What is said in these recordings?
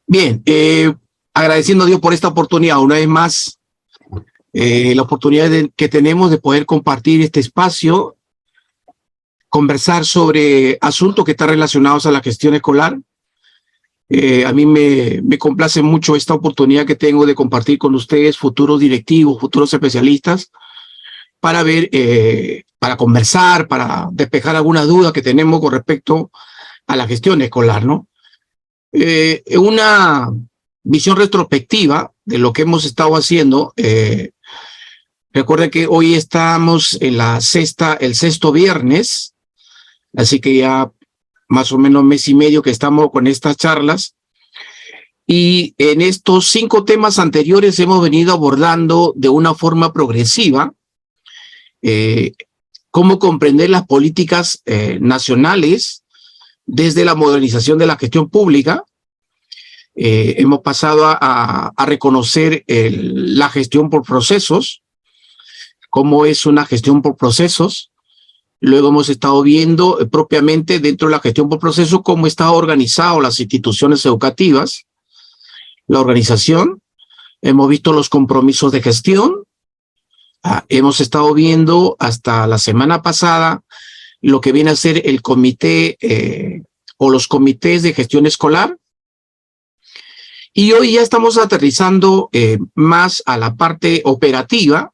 Bien, agradeciendo a Dios por esta oportunidad, una vez más, la oportunidad que tenemos de poder compartir este espacio, conversar sobre asuntos que están relacionados a la gestión escolar. A mí me complace mucho esta oportunidad que tengo de compartir con ustedes, futuros directivos, futuros especialistas, para ver, para conversar, para despejar alguna duda que tenemos con respecto a la gestión escolar, ¿no? Una visión retrospectiva de lo que hemos estado haciendo. Recuerden que hoy estamos en el sexto viernes, así que ya más o menos mes y medio que estamos con estas charlas. Y en estos 5 temas anteriores hemos venido abordando de una forma progresiva cómo comprender las políticas nacionales desde la modernización de la gestión pública. Hemos pasado a reconocer la gestión por procesos, cómo es una gestión por procesos. Luego hemos estado viendo propiamente dentro de la gestión por procesos cómo están organizadas las instituciones educativas, la organización. Hemos visto los compromisos de gestión. Hemos estado viendo hasta la semana pasada lo que viene a ser el comité o los comités de gestión escolar. Y hoy ya estamos aterrizando más a la parte operativa,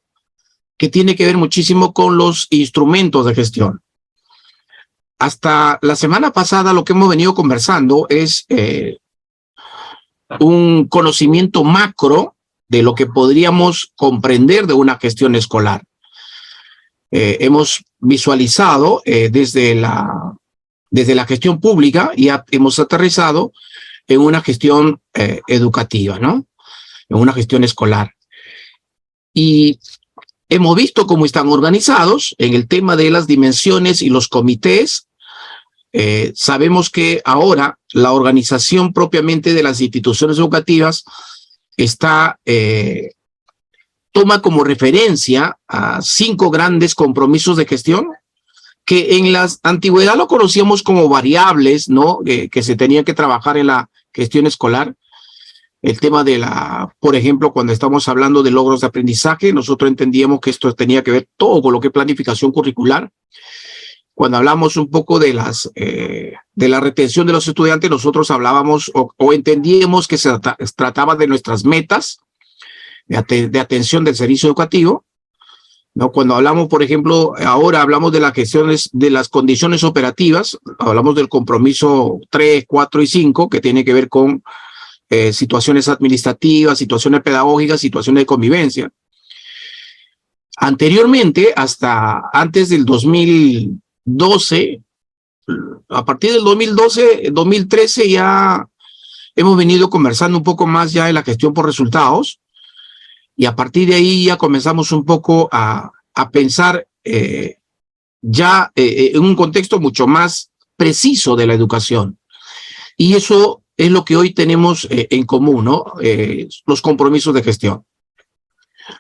que tiene que ver muchísimo con los instrumentos de gestión. Hasta la semana pasada lo que hemos venido conversando es un conocimiento macro de lo que podríamos comprender de una gestión escolar. Hemos visualizado desde la gestión pública y hemos aterrizado en una gestión educativa, ¿no? En una gestión escolar. Y hemos visto cómo están organizados en el tema de las dimensiones y los comités. Sabemos que ahora la organización propiamente de las instituciones educativas toma como referencia a 5 grandes compromisos de gestión, que en la antigüedad lo conocíamos como variables, ¿no? Que se tenían que trabajar en la gestión escolar. El tema de por ejemplo, cuando estamos hablando de logros de aprendizaje, nosotros entendíamos que esto tenía que ver todo con lo que es planificación curricular. Cuando hablamos un poco de la retención de los estudiantes, nosotros hablábamos o entendíamos que se trataba de nuestras metas de atención del servicio educativo, ¿no? Cuando hablamos, por ejemplo, ahora hablamos de las gestiones, de las condiciones operativas, hablamos del compromiso 3, 4 y 5, que tiene que ver con situaciones administrativas, situaciones pedagógicas, situaciones de convivencia. Anteriormente, hasta antes del 2012, a partir del 2012, 2013 ya hemos venido conversando un poco más ya de la gestión por resultados, y a partir de ahí ya comenzamos un poco a pensar ya en un contexto mucho más preciso de la educación. Y eso es lo que hoy tenemos en común, ¿no? Los compromisos de gestión.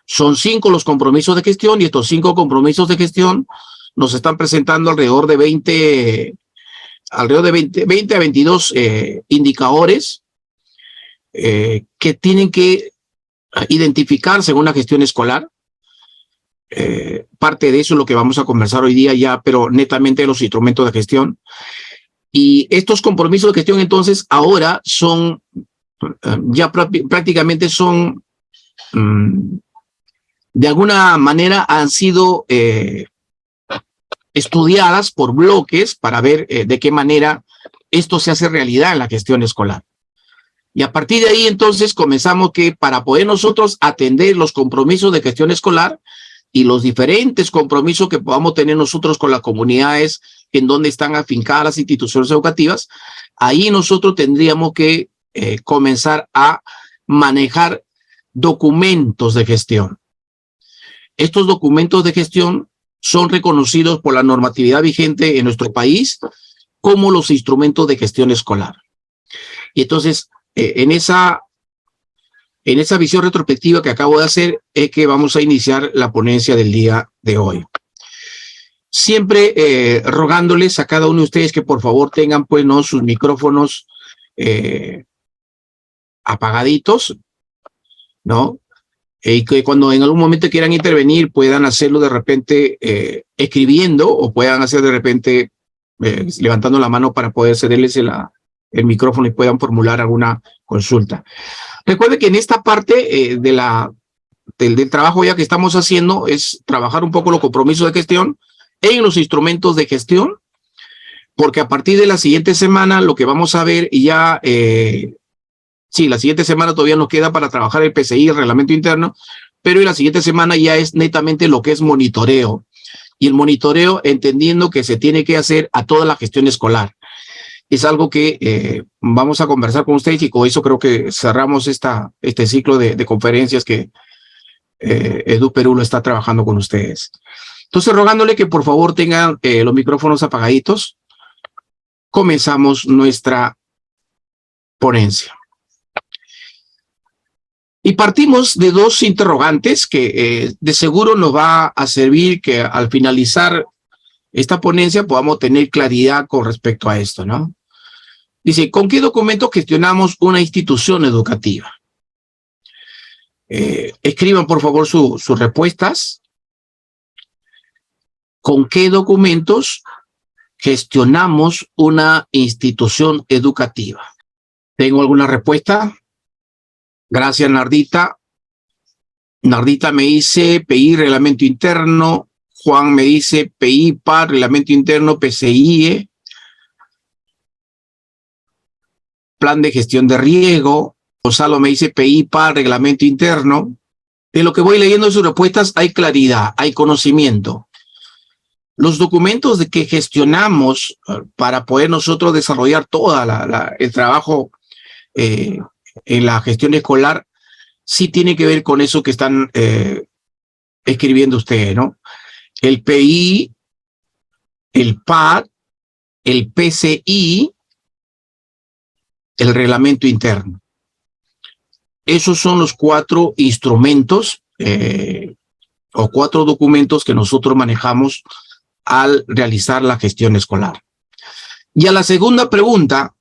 Son 5 los compromisos de gestión, y estos 5 compromisos de gestión nos están presentando alrededor de 20 a 22 indicadores que tienen que identificarse en una gestión escolar. Parte de eso es lo que vamos a conversar hoy día ya, pero netamente de los instrumentos de gestión. Y estos compromisos de gestión entonces ahora son, ya prácticamente son, de alguna manera han sido estudiadas por bloques para ver de qué manera esto se hace realidad en la gestión escolar. Y a partir de ahí entonces comenzamos que para poder nosotros atender los compromisos de gestión escolar y los diferentes compromisos que podamos tener nosotros con las comunidades en donde están afincadas las instituciones educativas, ahí nosotros tendríamos que comenzar a manejar documentos de gestión. Estos documentos de gestión son reconocidos por la normatividad vigente en nuestro país como los instrumentos de gestión escolar. Y entonces, en esa visión retrospectiva que acabo de hacer, es que vamos a iniciar la ponencia del día de hoy. Siempre rogándoles a cada uno de ustedes que por favor tengan pues, ¿no? sus micrófonos apagaditos, ¿no? Y que cuando en algún momento quieran intervenir puedan hacerlo de repente escribiendo, o puedan hacer de repente levantando la mano para poder cederles el micrófono y puedan formular alguna consulta. Recuerde que en esta parte del trabajo ya que estamos haciendo es trabajar un poco los compromisos de gestión en los instrumentos de gestión, porque a partir de la siguiente semana lo que vamos a ver ya, sí, la siguiente semana todavía nos queda para trabajar el PCI, el reglamento interno, pero en la siguiente semana ya es netamente lo que es monitoreo. Y el monitoreo entendiendo que se tiene que hacer a toda la gestión escolar. Es algo que vamos a conversar con ustedes, y con eso creo que cerramos este ciclo de conferencias que Edu Perú lo está trabajando con ustedes. Entonces, rogándole que por favor tengan los micrófonos apagaditos, comenzamos nuestra ponencia. Y partimos de dos interrogantes que de seguro nos va a servir que al finalizar esta ponencia podamos tener claridad con respecto a esto, ¿no? Dice, ¿con qué documento gestionamos una institución educativa? Escriban por favor sus respuestas. ¿Con qué documentos gestionamos una institución educativa? ¿Tengo alguna respuesta? Gracias, Nardita. Nardita me dice PI, reglamento interno. Juan me dice PI, PAR, reglamento interno, PCIE. Plan de gestión de riego. Gonzalo me dice PI, PAR, reglamento interno. De lo que voy leyendo de sus respuestas hay claridad, hay conocimiento. Los documentos de que gestionamos para poder nosotros desarrollar todo el trabajo en la gestión escolar, sí tiene que ver con eso que están escribiendo ustedes, ¿no? El PI, el PAR, el PCI, el reglamento interno. Esos son los 4 instrumentos o 4 documentos que nosotros manejamos al realizar la gestión escolar. Y a la segunda pregunta,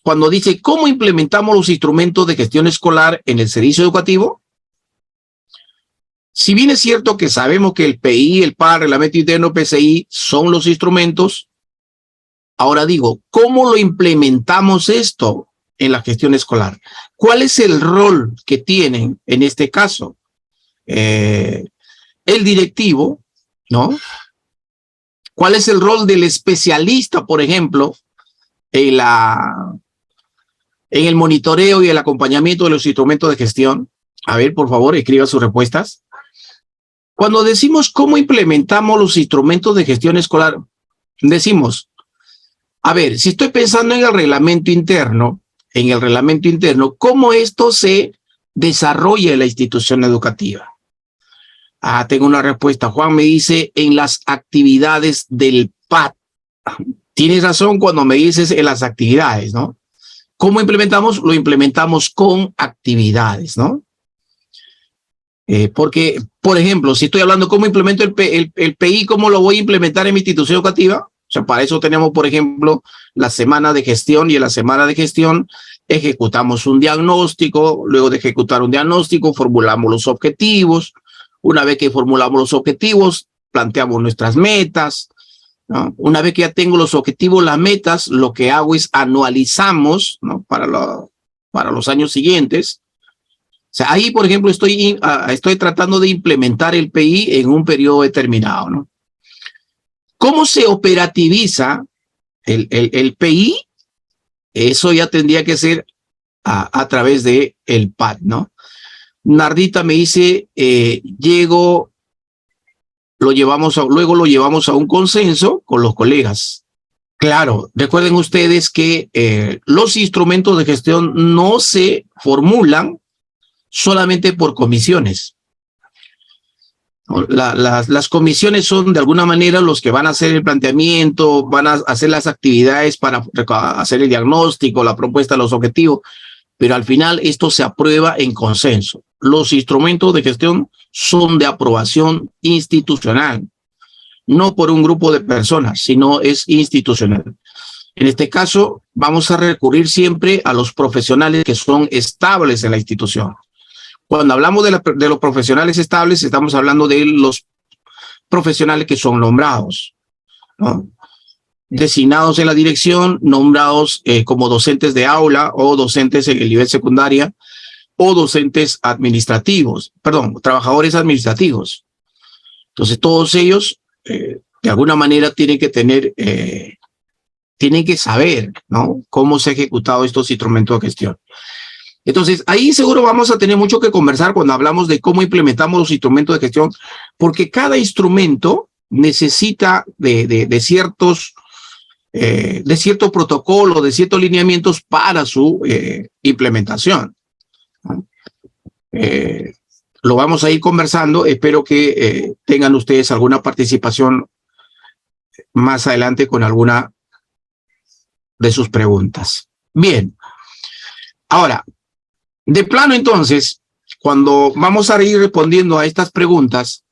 cuando dice, ¿cómo implementamos los instrumentos de gestión escolar en el servicio educativo? Si bien es cierto que sabemos que el PI, el PAR, reglamento interno, PCI son los instrumentos, ahora digo, ¿cómo lo implementamos esto en la gestión escolar? ¿Cuál es el rol que tienen en este caso? El directivo, ¿no? ¿Cuál es el rol del especialista, por ejemplo, en el monitoreo y el acompañamiento de los instrumentos de gestión? A ver, por favor, escriba sus respuestas. Cuando decimos cómo implementamos los instrumentos de gestión escolar, decimos, a ver, si estoy pensando en el reglamento interno, ¿cómo esto se desarrolla en la institución educativa? Ah, tengo una respuesta. Juan me dice, en las actividades del PAD. Tienes razón cuando me dices en las actividades, ¿no? ¿Cómo implementamos? Lo implementamos con actividades, ¿no? Porque, por ejemplo, si estoy hablando cómo implemento el PI, ¿cómo lo voy a implementar en mi institución educativa? O sea, para eso tenemos, por ejemplo, la semana de gestión, y en la semana de gestión ejecutamos un diagnóstico. Luego de ejecutar un diagnóstico, formulamos los objetivos. Una vez que formulamos los objetivos, planteamos nuestras metas, ¿no? Una vez que ya tengo los objetivos, las metas, lo que hago es anualizamos, ¿no? para los años siguientes. O sea, ahí, por ejemplo, estoy tratando de implementar el PI en un periodo determinado, ¿no? ¿Cómo se operativiza el PI? Eso ya tendría que ser a través de el PAD, ¿no? Nardita me dice, luego lo llevamos a un consenso con los colegas. Claro, recuerden ustedes que los instrumentos de gestión no se formulan solamente por comisiones. Las comisiones son de alguna manera los que van a hacer el planteamiento, van a hacer las actividades para hacer el diagnóstico, la propuesta, los objetivos, pero al final esto se aprueba en consenso. Los instrumentos de gestión son de aprobación institucional, no por un grupo de personas, sino es institucional. En este caso, vamos a recurrir siempre a los profesionales que son estables en la institución. Cuando hablamos de los profesionales estables, estamos hablando de los profesionales que son nombrados, ¿no? Designados en la dirección, nombrados como docentes de aula o docentes en el nivel secundaria o docentes administrativos, perdón, trabajadores administrativos. Entonces, todos ellos, de alguna manera, tienen que tener, tienen que saber, ¿no?, cómo se han ejecutado estos instrumentos de gestión. Entonces, ahí seguro vamos a tener mucho que conversar cuando hablamos de cómo implementamos los instrumentos de gestión, porque cada instrumento necesita de cierto protocolo, de ciertos lineamientos para su implementación. Lo vamos a ir conversando. Espero que tengan ustedes alguna participación más adelante con alguna de sus preguntas. Bien. Ahora, de plano entonces, cuando vamos a ir respondiendo a estas preguntas,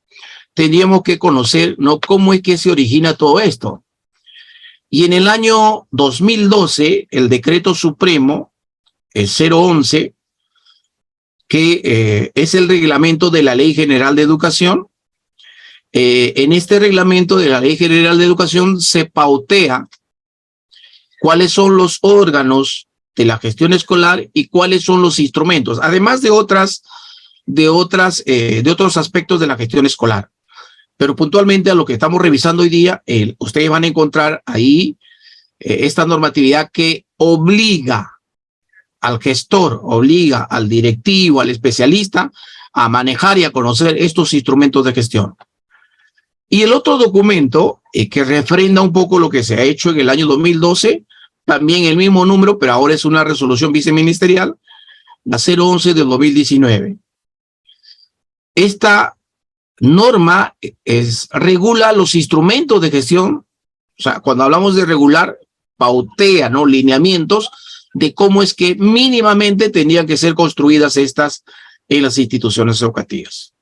tendríamos que conocer, ¿no?, cómo es que se origina todo esto. Y en el año 2012, el Decreto Supremo, el 011, que es el reglamento de la Ley General de Educación, en este reglamento de la Ley General de Educación se pautea cuáles son los órganos de la gestión escolar y cuáles son los instrumentos, además de otros aspectos de la gestión escolar. Pero puntualmente a lo que estamos revisando hoy día, ustedes van a encontrar ahí esta normatividad que obliga al gestor, obliga al directivo, al especialista a manejar y a conocer estos instrumentos de gestión. Y el otro documento que refrenda un poco lo que se ha hecho en el año 2012, también el mismo número, pero ahora es una resolución viceministerial, la 011 del 2019. Esta norma regula los instrumentos de gestión. O sea, cuando hablamos de regular, pautea, ¿no?, lineamientos de cómo es que mínimamente tendrían que ser construidas estas en las instituciones educativas.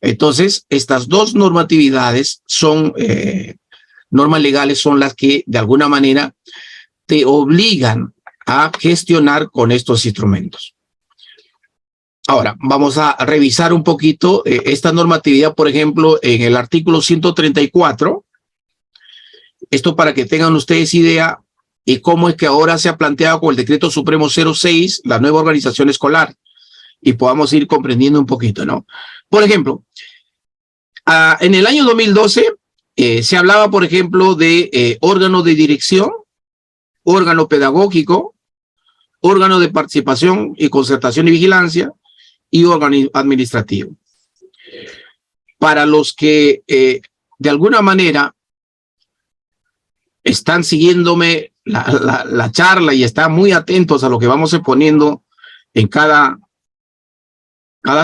Entonces, estas dos normatividades son, normas legales, son las que de alguna manera te obligan a gestionar con estos instrumentos. Ahora, vamos a revisar un poquito esta normatividad, por ejemplo, en el artículo 134. Esto para que tengan ustedes idea y cómo es que ahora se ha planteado con el Decreto Supremo 06, la nueva organización escolar, y podamos ir comprendiendo un poquito, ¿no? Por ejemplo, en el año 2012 se hablaba, por ejemplo, de órgano de dirección, órgano pedagógico, órgano de participación y concertación y vigilancia y órgano administrativo. Para los que de alguna manera están siguiéndome la charla y están muy atentos a lo que vamos exponiendo en cada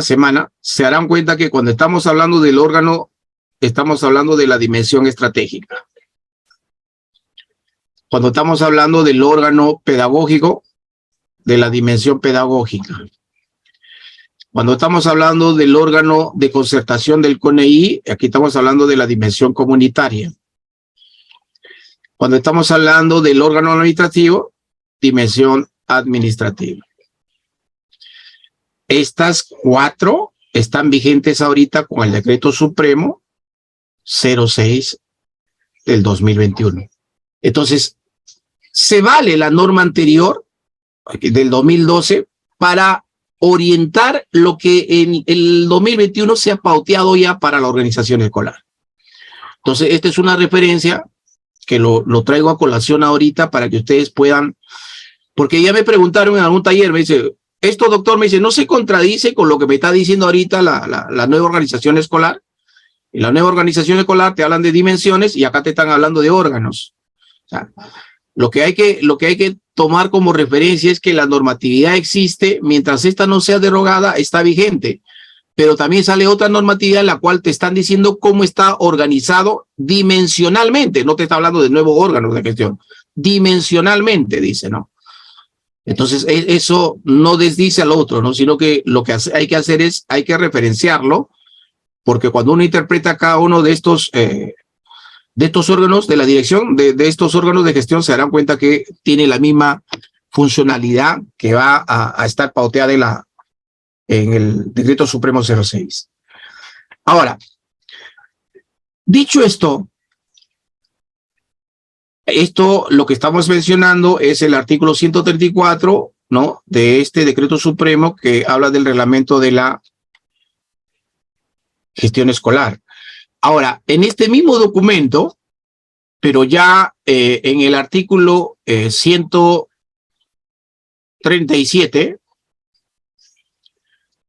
semana, se darán cuenta que cuando estamos hablando del órgano, estamos hablando de la dimensión estratégica. Cuando estamos hablando del órgano pedagógico, de la dimensión pedagógica. Cuando estamos hablando del órgano de concertación del CONEI, aquí estamos hablando de la dimensión comunitaria. Cuando estamos hablando del órgano administrativo, dimensión administrativa. Estas cuatro están vigentes ahorita con el Decreto Supremo 06 del 2021. Entonces, se vale la norma anterior del 2012 para orientar lo que en el 2021 se ha pauteado ya para la organización escolar. Entonces, esta es una referencia que lo traigo a colación ahorita para que ustedes puedan, porque ya me preguntaron en algún taller, me dice, esto, doctor, me dice, ¿no se contradice con lo que me está diciendo ahorita la nueva organización escolar? En la nueva organización escolar te hablan de dimensiones y acá te están hablando de órganos. O sea, lo que hay que tomar como referencia es que la normatividad existe, mientras esta no sea derogada, está vigente. Pero también sale otra normatividad en la cual te están diciendo cómo está organizado dimensionalmente. No te está hablando de nuevos órganos de gestión. Dimensionalmente, dice, ¿no? Entonces, eso no desdice al otro, ¿no? Sino que lo que hay que hacer es, hay que referenciarlo, porque cuando uno interpreta cada uno de estos de estos órganos, de la dirección de estos órganos de gestión, se darán cuenta que tiene la misma funcionalidad que va a estar pauteada en el Decreto Supremo 06. Ahora, dicho esto, lo que estamos mencionando es el artículo 134, ¿no?, de este Decreto Supremo que habla del reglamento de la gestión escolar. Ahora, en este mismo documento, pero ya en el artículo 137,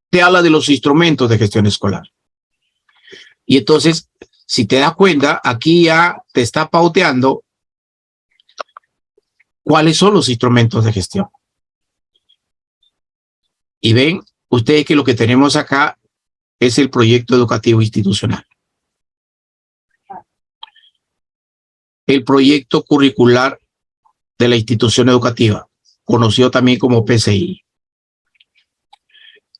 te habla de los instrumentos de gestión escolar. Y entonces, si te das cuenta, aquí ya te está pauteando cuáles son los instrumentos de gestión. Y ven ustedes que lo que tenemos acá es el proyecto educativo institucional. El proyecto curricular de la institución educativa, conocido también como PCI.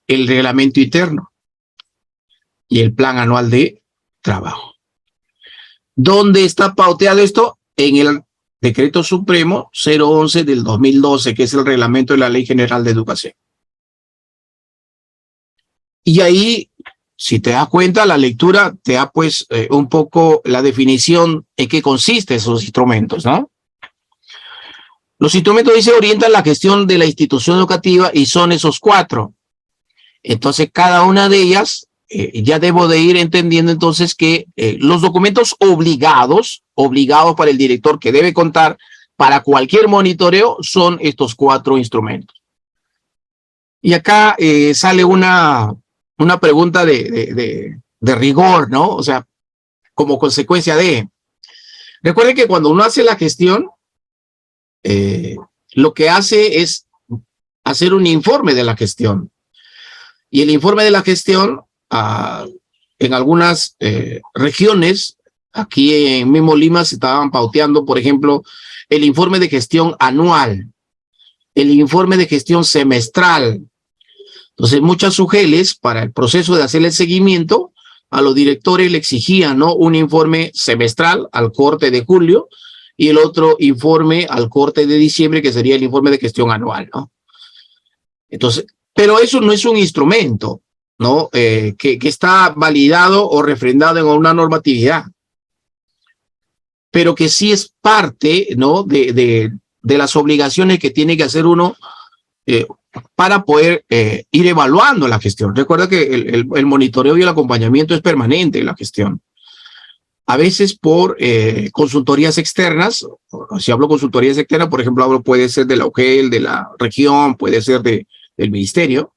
El reglamento interno y el plan anual de trabajo. ¿Dónde está pauteado esto? En el Decreto Supremo 011 del 2012, que es el reglamento de la Ley General de Educación. Y ahí, si te das cuenta, la lectura te da pues un poco la definición en qué consisten esos instrumentos, ¿no? Los instrumentos, dice, orientan la gestión de la institución educativa y son esos 4. Entonces, cada una de ellas, ya debo de ir entendiendo entonces que los documentos obligados para el director que debe contar para cualquier monitoreo son estos 4 instrumentos. Y acá sale una pregunta de rigor, ¿no? O sea, como consecuencia de... Recuerden que cuando uno hace la gestión, lo que hace es hacer un informe de la gestión. Y el informe de la gestión, en algunas regiones, aquí en mismo Lima se estaban pauteando, por ejemplo, el informe de gestión anual, el informe de gestión semestral. Entonces, muchas UGELs, para el proceso de hacer el seguimiento, a los directores le exigían, ¿no?, un informe semestral al corte de julio y el otro informe al corte de diciembre, que sería el informe de gestión anual, ¿no? Entonces, pero eso no es un instrumento, ¿no?, que está validado o refrendado en una normatividad, pero que sí es parte, ¿no?, de las obligaciones que tiene que hacer uno para poder ir evaluando la gestión. Recuerda que el monitoreo y el acompañamiento es permanente en la gestión. A veces por consultorías externas, si hablo consultorías externas, por ejemplo, puede ser de la UGEL, de la región, puede ser del ministerio,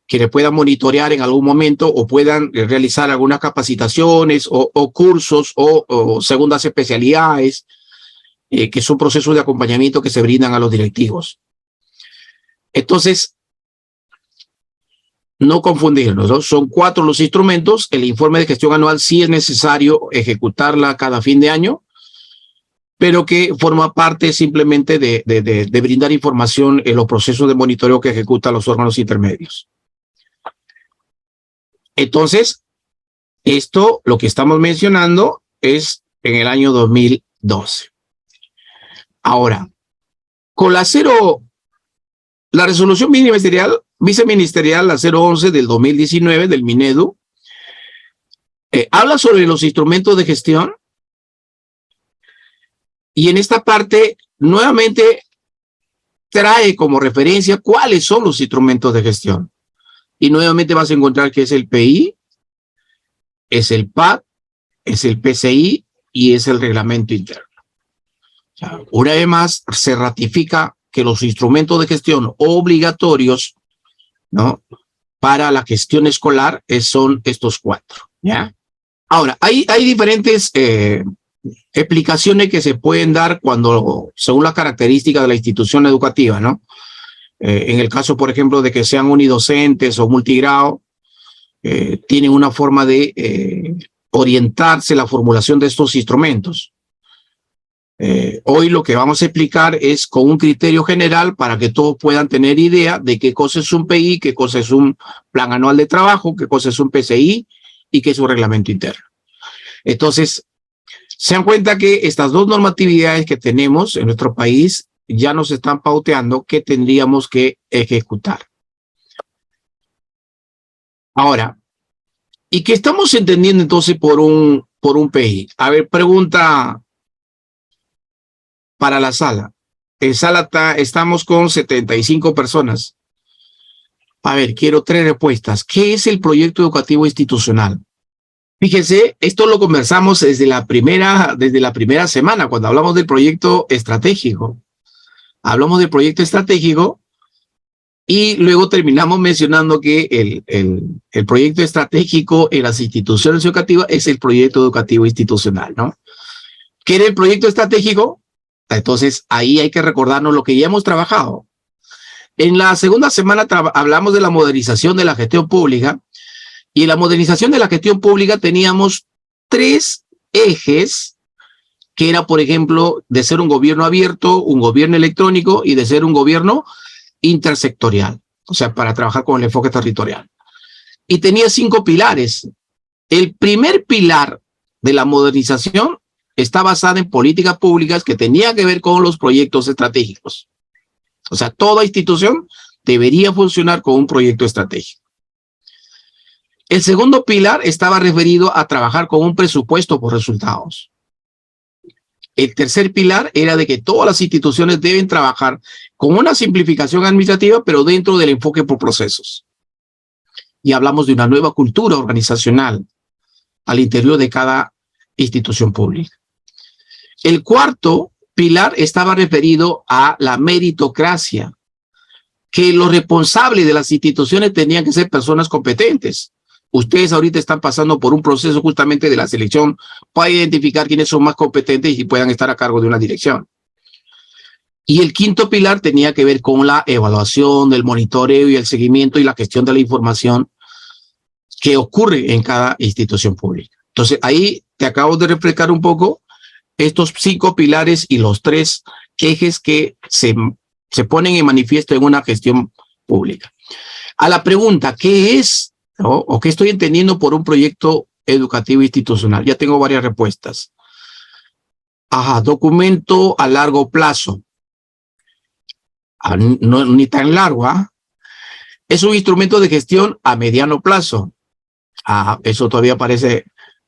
que le puedan monitorear en algún momento o puedan realizar algunas capacitaciones o cursos o segundas especialidades, que son procesos de acompañamiento que se brindan a los directivos. Entonces, no confundirnos, ¿no? Son 4 los instrumentos. El informe de gestión anual sí es necesario ejecutarla cada fin de año, pero que forma parte simplemente de brindar información en los procesos de monitoreo que ejecutan los órganos intermedios. Entonces, esto, lo que estamos mencionando, es en el año 2012. Ahora, con la resolución viceministerial, la 011 del 2019 del Minedu, habla sobre los instrumentos de gestión, y en esta parte nuevamente trae como referencia cuáles son los instrumentos de gestión. Y nuevamente vas a encontrar que es el PI, es el PAD, es el PCI y es el reglamento interno. O sea, una vez más se ratifica que los instrumentos de gestión obligatorios, ¿no?, para la gestión escolar son estos 4, ¿ya? Ahora, hay diferentes explicaciones que se pueden dar según las características de la institución educativa, ¿no? En el caso, por ejemplo, de que sean unidocentes o multigrado, tienen una forma de orientarse la formulación de estos instrumentos. Hoy lo que vamos a explicar es con un criterio general para que todos puedan tener idea de qué cosa es un PI, qué cosa es un plan anual de trabajo, qué cosa es un PCI y qué es un reglamento interno. Entonces, Se dan cuenta que estas dos normatividades que tenemos en nuestro país ya nos están pauteando que tendríamos que ejecutar. Ahora, ¿y qué estamos entendiendo entonces por un PI? A ver, pregunta para la sala. En sala estamos con 75 personas. A ver, quiero 3 respuestas. ¿Qué es el proyecto educativo institucional? Fíjense, esto lo conversamos desde la primera semana, cuando hablamos del proyecto estratégico. Hablamos del proyecto estratégico y luego terminamos mencionando que el proyecto estratégico en las instituciones educativas es el proyecto educativo institucional, ¿no? ¿Qué era el proyecto estratégico? Entonces, ahí hay que recordarnos lo que ya hemos trabajado. En la segunda semana hablamos de la modernización de la gestión pública, y en la modernización de la gestión pública teníamos 3 ejes, que era, por ejemplo, de ser un gobierno abierto, un gobierno electrónico y de ser un gobierno intersectorial, o sea, para trabajar con el enfoque territorial. Y tenía 5 pilares. El primer pilar de la modernización está basada en políticas públicas que tenían que ver con los proyectos estratégicos. O sea, toda institución debería funcionar con un proyecto estratégico. El segundo pilar estaba referido a trabajar con un presupuesto por resultados. El tercer pilar era de que todas las instituciones deben trabajar con una simplificación administrativa, pero dentro del enfoque por procesos. Y hablamos de una nueva cultura organizacional al interior de cada institución pública. El cuarto pilar estaba referido a la meritocracia, que los responsables de las instituciones tenían que ser personas competentes. Ustedes ahorita están pasando por un proceso justamente de la selección para identificar quiénes son más competentes y puedan estar a cargo de una dirección. Y el quinto pilar tenía que ver con la evaluación, el monitoreo y el seguimiento y la gestión de la información que ocurre en cada institución pública. Entonces, ahí te acabo de refrescar un poco estos 5 pilares y los 3 ejes que se ponen en manifiesto en una gestión pública. A la pregunta, ¿qué es, ¿no? o qué estoy entendiendo por un proyecto educativo institucional? Ya tengo varias respuestas. Ajá, documento a largo plazo. No, ni tan largo, ¿ah? Es un instrumento de gestión a mediano plazo. Eso todavía parece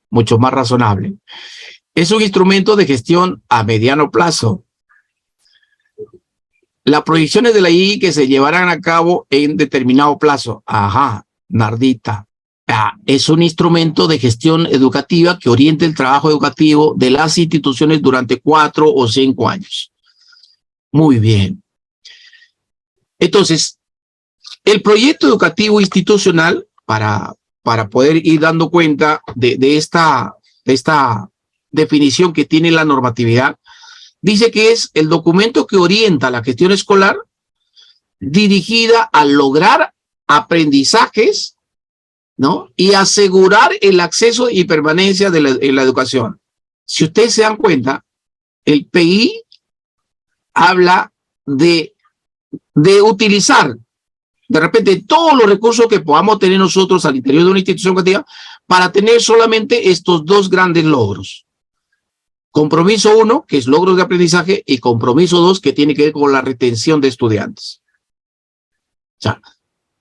mucho más razonable. Es un instrumento de gestión a mediano plazo. Las proyecciones de la I que se llevarán a cabo en determinado plazo. Ajá, Nardita. Es un instrumento de gestión educativa que orienta el trabajo educativo de las instituciones durante 4 o 5 años. Muy bien. Entonces, el proyecto educativo institucional, para poder ir dando cuenta de esta definición que tiene la normatividad, dice que es el documento que orienta la gestión escolar dirigida a lograr aprendizajes, ¿no? Y asegurar el acceso y permanencia en la educación. Si ustedes se dan cuenta, el PI habla de utilizar de repente todos los recursos que podamos tener nosotros al interior de una institución educativa para tener solamente estos 2 grandes logros. Compromiso 1, que es logros de aprendizaje, y compromiso 2, que tiene que ver con la retención de estudiantes. O sea,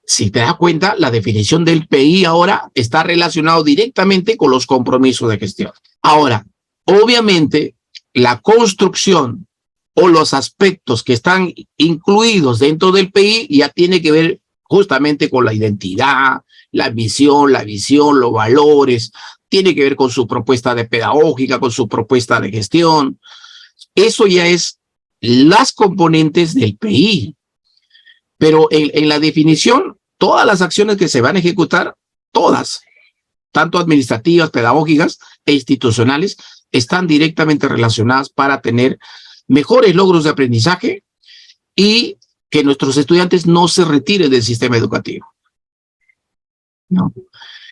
si te das cuenta, la definición del PI ahora está relacionado directamente con los compromisos de gestión. Ahora, obviamente, la construcción o los aspectos que están incluidos dentro del PI ya tiene que ver justamente con la identidad, la visión, los valores, tiene que ver con su propuesta de pedagógica, con su propuesta de gestión. Eso ya es las componentes del PI. Pero en la definición, todas las acciones que se van a ejecutar, todas, tanto administrativas, pedagógicas e institucionales, están directamente relacionadas para tener mejores logros de aprendizaje y que nuestros estudiantes no se retiren del sistema educativo, ¿no?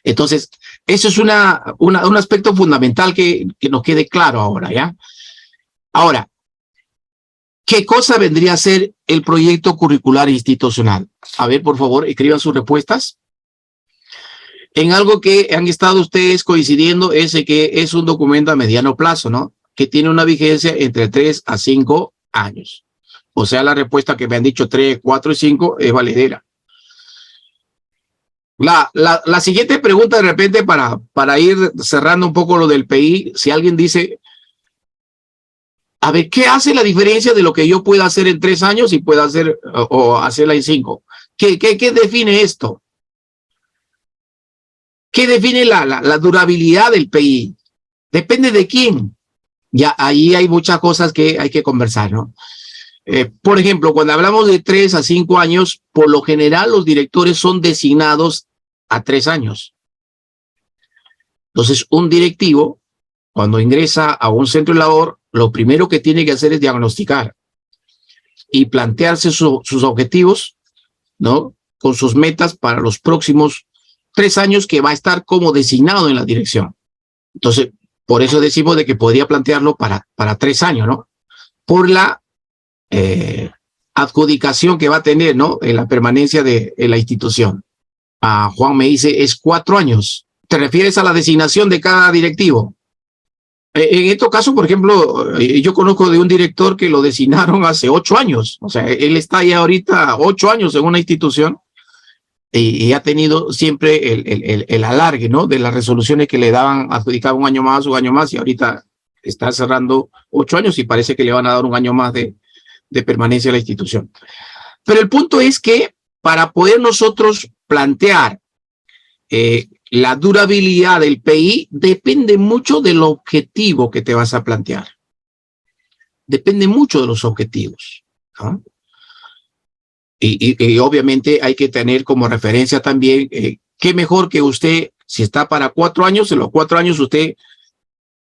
Entonces, eso es un aspecto fundamental que nos quede claro ahora, ¿ya? Ahora, ¿qué cosa vendría a ser el proyecto curricular institucional? A ver, por favor, escriban sus respuestas. en algo que han estado ustedes coincidiendo, es que es un documento a mediano plazo, ¿no? Que tiene una vigencia entre 3 a 5 años. O sea, la respuesta que me han dicho 3, 4 y 5 es valedera. La siguiente pregunta, de repente, para ir cerrando un poco lo del PI, si alguien dice, a ver, ¿qué hace la diferencia de lo que yo pueda hacer en 3 años y pueda hacer o hacerla en 5? ¿Qué define esto? ¿Qué define la durabilidad del PI? Depende de quién. Ya ahí hay muchas cosas que hay que conversar, ¿no? Por ejemplo, cuando hablamos de 3 a 5 años, por lo general los directores son designados a 3 años. Entonces, un directivo, cuando ingresa a un centro de labor, lo primero que tiene que hacer es diagnosticar y plantearse sus objetivos, ¿no? Con sus metas para los próximos 3 años que va a estar como designado en la dirección. Entonces, por eso decimos de que podría plantearlo para 3 años, ¿no? Por la adjudicación que va a tener, ¿no? En la permanencia de la institución. Juan me dice, es 4 años. ¿Te refieres a la designación de cada directivo? En estos casos, por ejemplo, yo conozco de un director que lo designaron hace 8 años. O sea, él está ya ahorita 8 años en una institución y ha tenido siempre el alargue, ¿no? De las resoluciones que le daban, adjudicaban un año más, y ahorita está cerrando 8 años y parece que le van a dar un año más de permanencia a la institución. Pero el punto es que para poder nosotros plantear la durabilidad del PI depende mucho del objetivo que te vas a plantear. Depende mucho de los objetivos, ¿no? Y obviamente hay que tener como referencia también qué mejor que usted, si está para 4 años, en los 4 años usted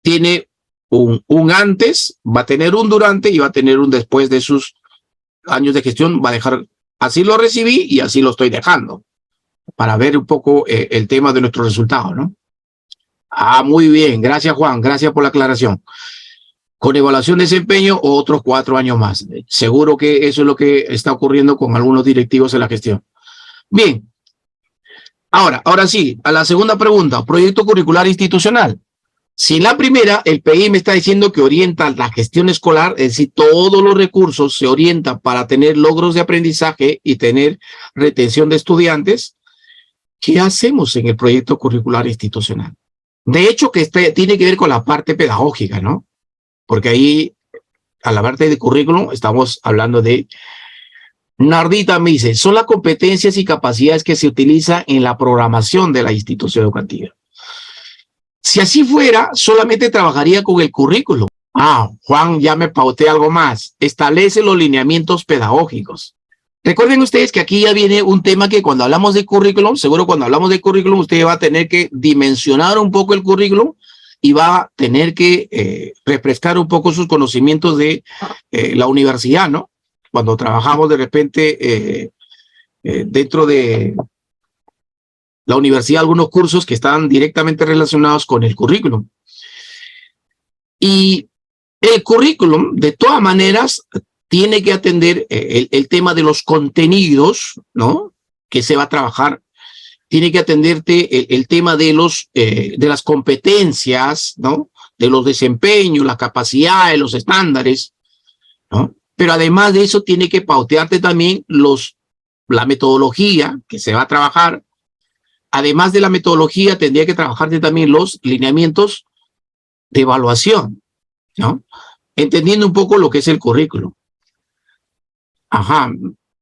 tiene un antes, va a tener un durante y va a tener un después de sus años de gestión. Va a dejar, así lo recibí y así lo estoy dejando, para ver un poco el tema de nuestro resultado, ¿no? Muy bien, gracias Juan, gracias por la aclaración. Con evaluación de desempeño o otros 4 años más. Seguro que eso es lo que está ocurriendo con algunos directivos en la gestión. Bien, ahora sí, a la segunda pregunta, proyecto curricular institucional. Si en la primera el PI me está diciendo que orienta la gestión escolar, es decir, todos los recursos se orientan para tener logros de aprendizaje y tener retención de estudiantes, ¿qué hacemos en el proyecto curricular institucional? De hecho, que tiene que ver con la parte pedagógica, ¿no? Porque ahí, a la parte de currículum, estamos hablando de... Nardita me dice, son las competencias y capacidades que se utilizan en la programación de la institución educativa. Si así fuera, solamente trabajaría con el currículum. Juan ya me pauté algo más. Establece los lineamientos pedagógicos. Recuerden ustedes que aquí ya viene un tema que cuando hablamos de currículum, seguro cuando hablamos de currículum, usted va a tener que dimensionar un poco el currículum y va a tener que refrescar un poco sus conocimientos de la universidad, ¿no? Cuando trabajamos de repente dentro de la universidad, algunos cursos que están directamente relacionados con el currículum. Y el currículum, de todas maneras, tiene que atender el tema de los contenidos, ¿no? Que se va a trabajar. Tiene que atenderte el tema de las competencias, ¿no? De los desempeños, las capacidades, los estándares, ¿no? Pero además de eso, tiene que pautearte también la metodología que se va a trabajar. Además de la metodología, tendría que trabajarte también los lineamientos de evaluación, ¿no? Entendiendo un poco lo que es el currículum.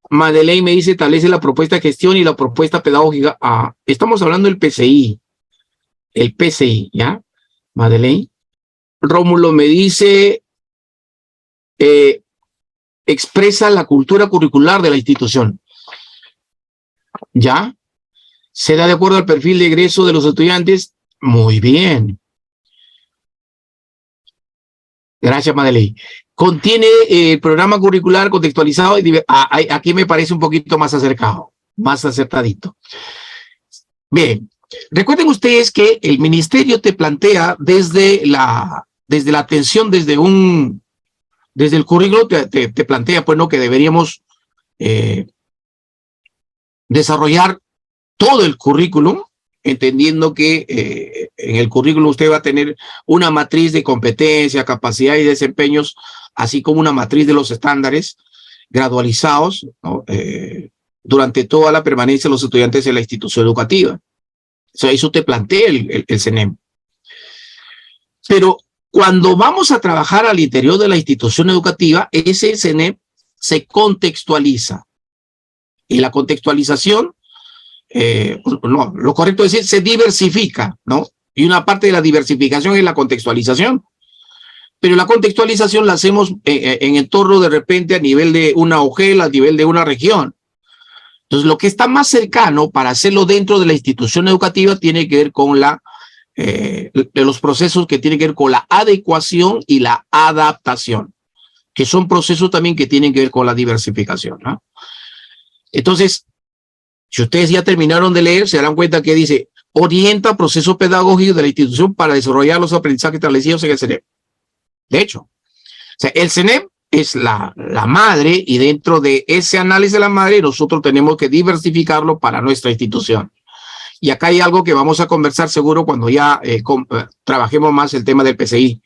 Madeleine me dice, establece la propuesta de gestión y la propuesta pedagógica. Estamos hablando del PCI. El PCI, ¿ya? Madeleine. Rómulo me dice, expresa la cultura curricular de la institución. ¿Ya? ¿Se da de acuerdo al perfil de egreso de los estudiantes? Muy bien. Gracias, Madeleine. Contiene el programa curricular contextualizado. Aquí me parece un poquito más acercado, más acertadito. Bien. Recuerden ustedes que el ministerio te plantea desde la atención, desde el currículo, te plantea, pues, ¿no? Que deberíamos desarrollar todo el currículum, entendiendo que en el currículum usted va a tener una matriz de competencia, capacidad y desempeños, así como una matriz de los estándares gradualizados, ¿no? Durante toda la permanencia de los estudiantes en la institución educativa. O sea, eso te plantea el CENEM. Pero cuando vamos a trabajar al interior de la institución educativa, ese CENEM se contextualiza. Y la contextualización, no, lo correcto es decir, se diversifica, ¿no? Y una parte de la diversificación es la contextualización. Pero la contextualización la hacemos en entorno de repente a nivel de una OGEL, a nivel de una región. Entonces, lo que está más cercano para hacerlo dentro de la institución educativa tiene que ver con de los procesos que tienen que ver con la adecuación y la adaptación, que son procesos también que tienen que ver con la diversificación, ¿no? Entonces, si ustedes ya terminaron de leer, se darán cuenta que dice, orienta procesos pedagógicos de la institución para desarrollar los aprendizajes establecidos en el CENEP. De hecho, o sea, el CENEP es la madre, y dentro de ese análisis de la madre nosotros tenemos que diversificarlo para nuestra institución. Y acá hay algo que vamos a conversar seguro cuando ya trabajemos más el tema del PCI.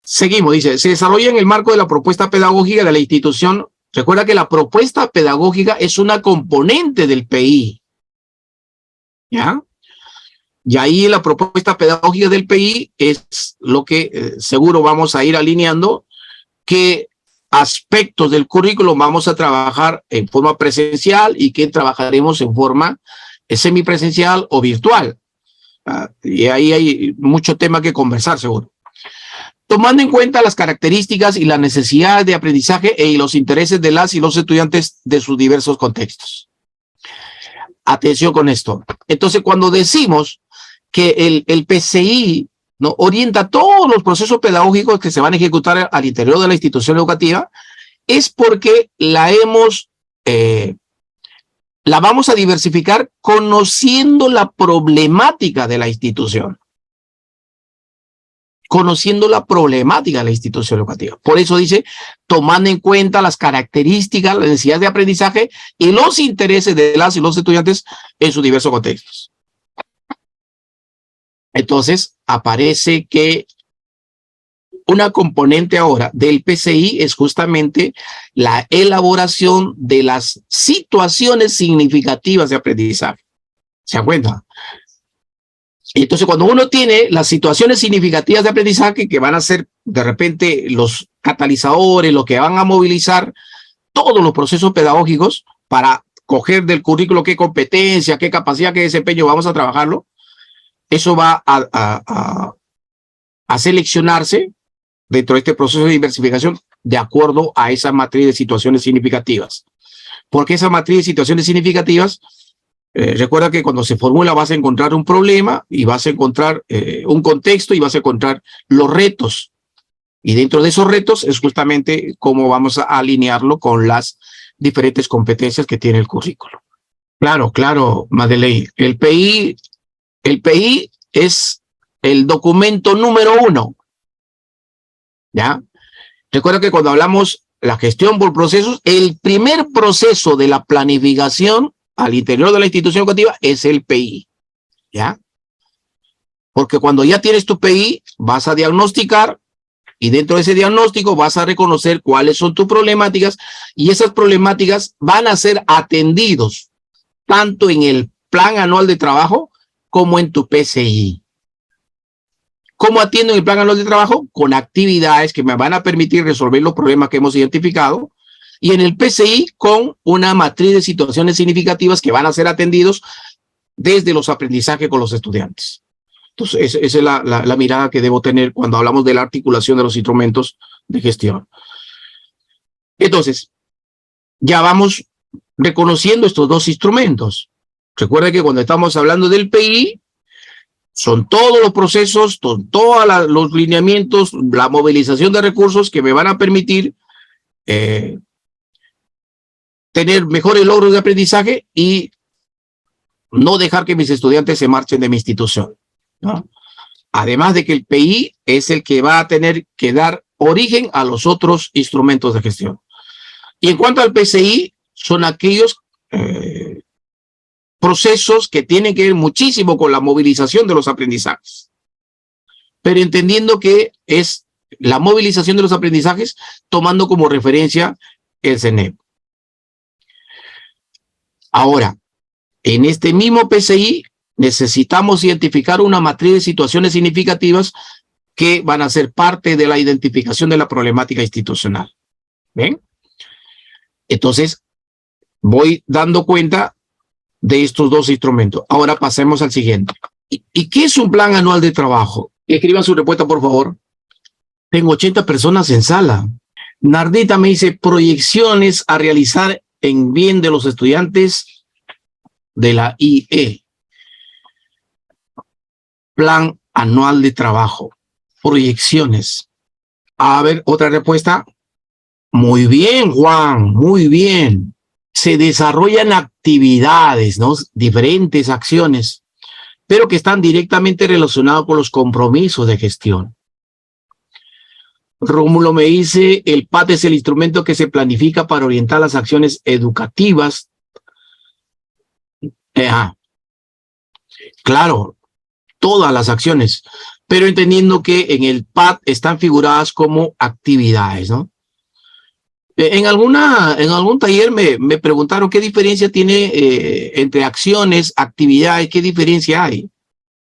Seguimos, dice, se desarrolla en el marco de la propuesta pedagógica de la institución. Recuerda que la propuesta pedagógica es una componente del PI, ¿ya? Y ahí la propuesta pedagógica del PI es lo que seguro vamos a ir alineando, qué aspectos del currículo vamos a trabajar en forma presencial y qué trabajaremos en forma semipresencial o virtual. Y ahí hay mucho tema que conversar, seguro. Tomando en cuenta las características y las necesidades de aprendizaje y los intereses de las y los estudiantes de sus diversos contextos. Atención con esto. Entonces, cuando decimos que el PCI, ¿no?, orienta todos los procesos pedagógicos que se van a ejecutar al interior de la institución educativa, es porque la vamos a diversificar conociendo la problemática de la institución. Conociendo la problemática de la institución educativa. Por eso dice, tomando en cuenta las características, las necesidades de aprendizaje y los intereses de las y los estudiantes en sus diversos contextos. Entonces, aparece que una componente ahora del PCI es justamente la elaboración de las situaciones significativas de aprendizaje. ¿Se dan cuenta? Entonces, cuando uno tiene las situaciones significativas de aprendizaje, que van a ser de repente los catalizadores, los que van a movilizar todos los procesos pedagógicos para coger del currículo qué competencia, qué capacidad, qué desempeño vamos a trabajarlo, eso va a seleccionarse dentro de este proceso de diversificación de acuerdo a esa matriz de situaciones significativas. Porque esa matriz de situaciones significativas, recuerda que cuando se formula vas a encontrar un problema y vas a encontrar un contexto y vas a encontrar los retos. Y dentro de esos retos es justamente cómo vamos a alinearlo con las diferentes competencias que tiene el currículo. Claro, claro, Madeleine. El PI es el documento número 1. ¿Ya? Recuerda que cuando hablamos la gestión por procesos, el primer proceso de la planificación al interior de la institución educativa es el PI. ¿Ya? Porque cuando ya tienes tu PI, vas a diagnosticar y dentro de ese diagnóstico vas a reconocer cuáles son tus problemáticas y esas problemáticas van a ser atendidos tanto en el plan anual de trabajo como en tu PCI. ¿Cómo atiendo en el plan anual de trabajo? Con actividades que me van a permitir resolver los problemas que hemos identificado. Y en el PCI con una matriz de situaciones significativas que van a ser atendidos desde los aprendizajes con los estudiantes. Entonces, esa es la mirada que debo tener cuando hablamos de la articulación de los instrumentos de gestión. Entonces, ya vamos reconociendo estos dos instrumentos. Recuerda que cuando estamos hablando del PI, son todos los procesos, son todos los lineamientos, la movilización de recursos que me van a permitir tener mejores logros de aprendizaje y no dejar que mis estudiantes se marchen de mi institución, ¿no? Además de que el PI es el que va a tener que dar origen a los otros instrumentos de gestión. Y en cuanto al PCI, son aquellos procesos que tienen que ver muchísimo con la movilización de los aprendizajes, pero entendiendo que es la movilización de los aprendizajes tomando como referencia el CNEP. Ahora, en este mismo PCI necesitamos identificar una matriz de situaciones significativas que van a ser parte de la identificación de la problemática institucional. ¿Ven? Entonces, voy dando cuenta de estos dos instrumentos. Ahora pasemos al siguiente. ¿Y qué es un plan anual de trabajo? Escriban su respuesta, por favor. Tengo 80 personas en sala. Nardita me dice proyecciones a realizar en bien de los estudiantes de la IE. Plan anual de trabajo. Proyecciones. A ver, otra respuesta. Muy bien, Juan, muy bien. Se desarrollan actividades, ¿no? Diferentes acciones, pero que están directamente relacionadas con los compromisos de gestión. Rómulo me dice, el PAT es el instrumento que se planifica para orientar las acciones educativas. Claro, todas las acciones, pero entendiendo que en el PAT están figuradas como actividades, ¿no? En algún taller me preguntaron qué diferencia tiene entre acciones, actividades, qué diferencia hay.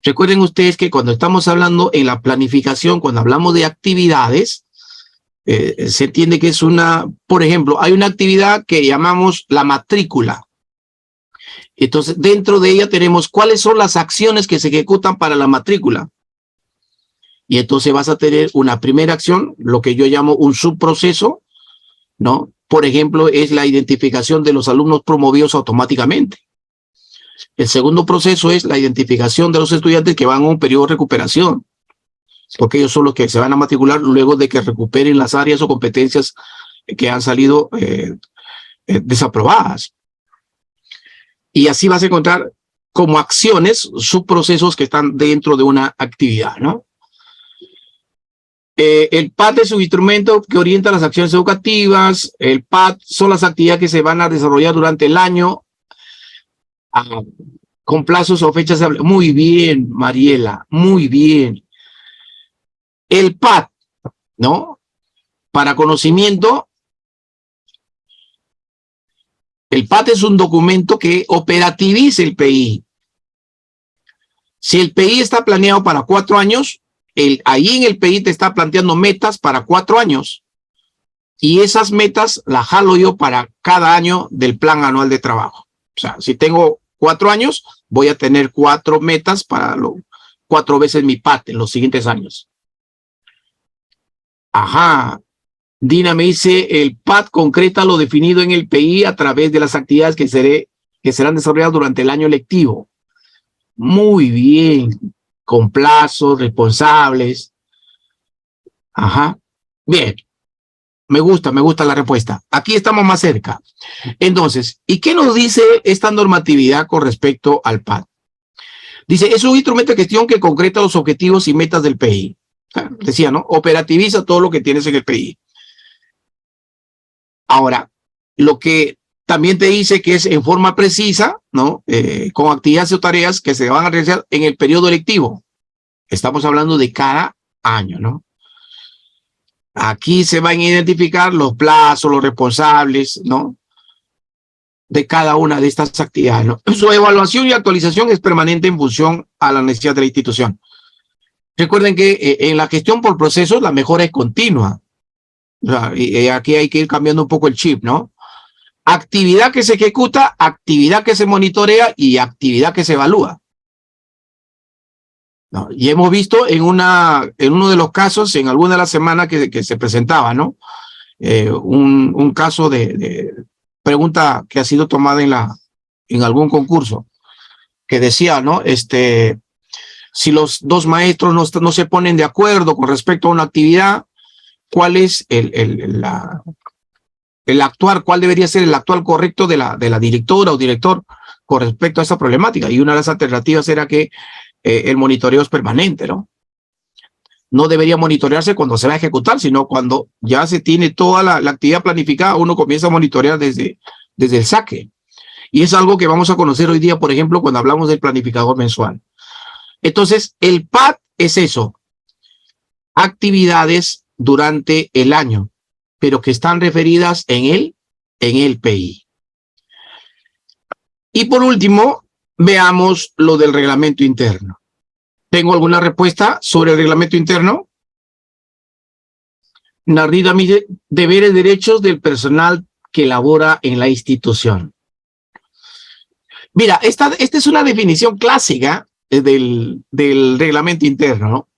Recuerden ustedes que cuando estamos hablando en la planificación, cuando hablamos de actividades, se entiende que es por ejemplo, hay una actividad que llamamos la matrícula. Entonces, dentro de ella tenemos cuáles son las acciones que se ejecutan para la matrícula. Y entonces vas a tener una primera acción, lo que yo llamo un subproceso, ¿no? Por ejemplo, es la identificación de los alumnos promovidos automáticamente. El segundo proceso es la identificación de los estudiantes que van a un periodo de recuperación, porque ellos son los que se van a matricular luego de que recuperen las áreas o competencias que han salido desaprobadas. Y así vas a encontrar como acciones, subprocesos que están dentro de una actividad, ¿no? El PAT es un instrumento que orienta las acciones educativas. El PAT son las actividades que se van a desarrollar durante el año con plazos o fechas. Muy bien, Mariela, muy bien. El PAT, ¿no? Para conocimiento, el PAT es un documento que operativiza el PI. Si el PI está planeado para 4 años, ahí en el PI te está planteando metas para 4 años. Y esas metas las jalo yo para cada año del plan anual de trabajo. O sea, si tengo 4 años, voy a tener 4 metas para 4 veces mi PAT en los siguientes años. Ajá. Dina me dice, el PAT concreta lo definido en el PI a través de las actividades que serán desarrolladas durante el año lectivo. Muy bien. Con plazos, responsables. Ajá. Bien. Me gusta la respuesta. Aquí estamos más cerca. Entonces, ¿y qué nos dice esta normatividad con respecto al PAT? Dice, es un instrumento de gestión que concreta los objetivos y metas del PI. Decía, ¿no? Operativiza todo lo que tienes en el PI. Ahora, lo que también te dice que es en forma precisa, ¿no? Con actividades o tareas que se van a realizar en el periodo lectivo. Estamos hablando de cada año, ¿no? Aquí se van a identificar los plazos, los responsables, ¿no? De cada una de estas actividades, ¿no? Su evaluación y actualización es permanente en función a la necesidad de la institución. Recuerden que en la gestión por procesos la mejora es continua. O sea, y aquí hay que ir cambiando un poco el chip, ¿no? Actividad que se ejecuta, actividad que se monitorea y actividad que se evalúa. ¿No? Y hemos visto en uno de los casos, en alguna de las semanas que se presentaba, ¿no? Un caso de pregunta que ha sido tomada en algún concurso, que decía, ¿no? Si los dos maestros no se ponen de acuerdo con respecto a una actividad, ¿cuál es el actuar, cuál debería ser el actuar correcto de la directora o director con respecto a esa problemática? Y una de las alternativas era que el monitoreo es permanente, ¿no? No debería monitorearse cuando se va a ejecutar, sino cuando ya se tiene toda la actividad planificada, uno comienza a monitorear desde el saque. Y es algo que vamos a conocer hoy día, por ejemplo, cuando hablamos del planificador mensual. Entonces, el PAT es eso, actividades durante el año, pero que están referidas en el PI. Y por último, veamos lo del reglamento interno. ¿Tengo alguna respuesta sobre el reglamento interno? Nardita, mire, deberes y derechos del personal que labora en la institución. Mira, esta es una definición clásica del reglamento interno, ¿no?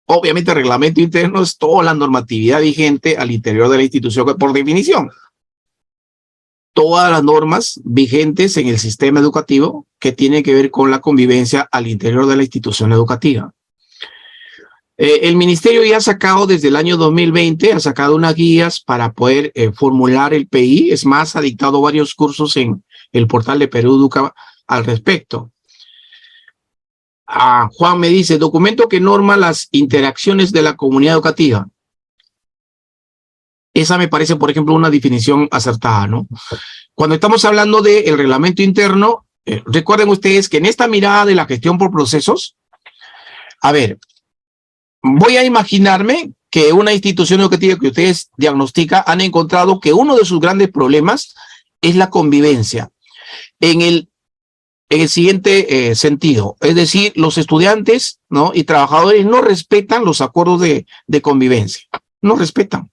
Obviamente el reglamento interno es toda la normatividad vigente al interior de la institución, por definición. Todas las normas vigentes en el sistema educativo que tienen que ver con la convivencia al interior de la institución educativa. El ministerio ya ha sacado desde el año 2020, ha sacado unas guías para poder formular el PI. Es más, ha dictado varios cursos en el portal de Perú Educa al respecto. Juan me dice, documento que norma las interacciones de la comunidad educativa. Esa me parece, por ejemplo, una definición acertada, ¿no? Cuando estamos hablando del reglamento interno, recuerden ustedes que en esta mirada de la gestión por procesos, a ver, voy a imaginarme que una institución educativa que ustedes diagnostican han encontrado que uno de sus grandes problemas es la convivencia. En el siguiente sentido, es decir, los estudiantes, ¿no?, y trabajadores no respetan los acuerdos de convivencia, no respetan.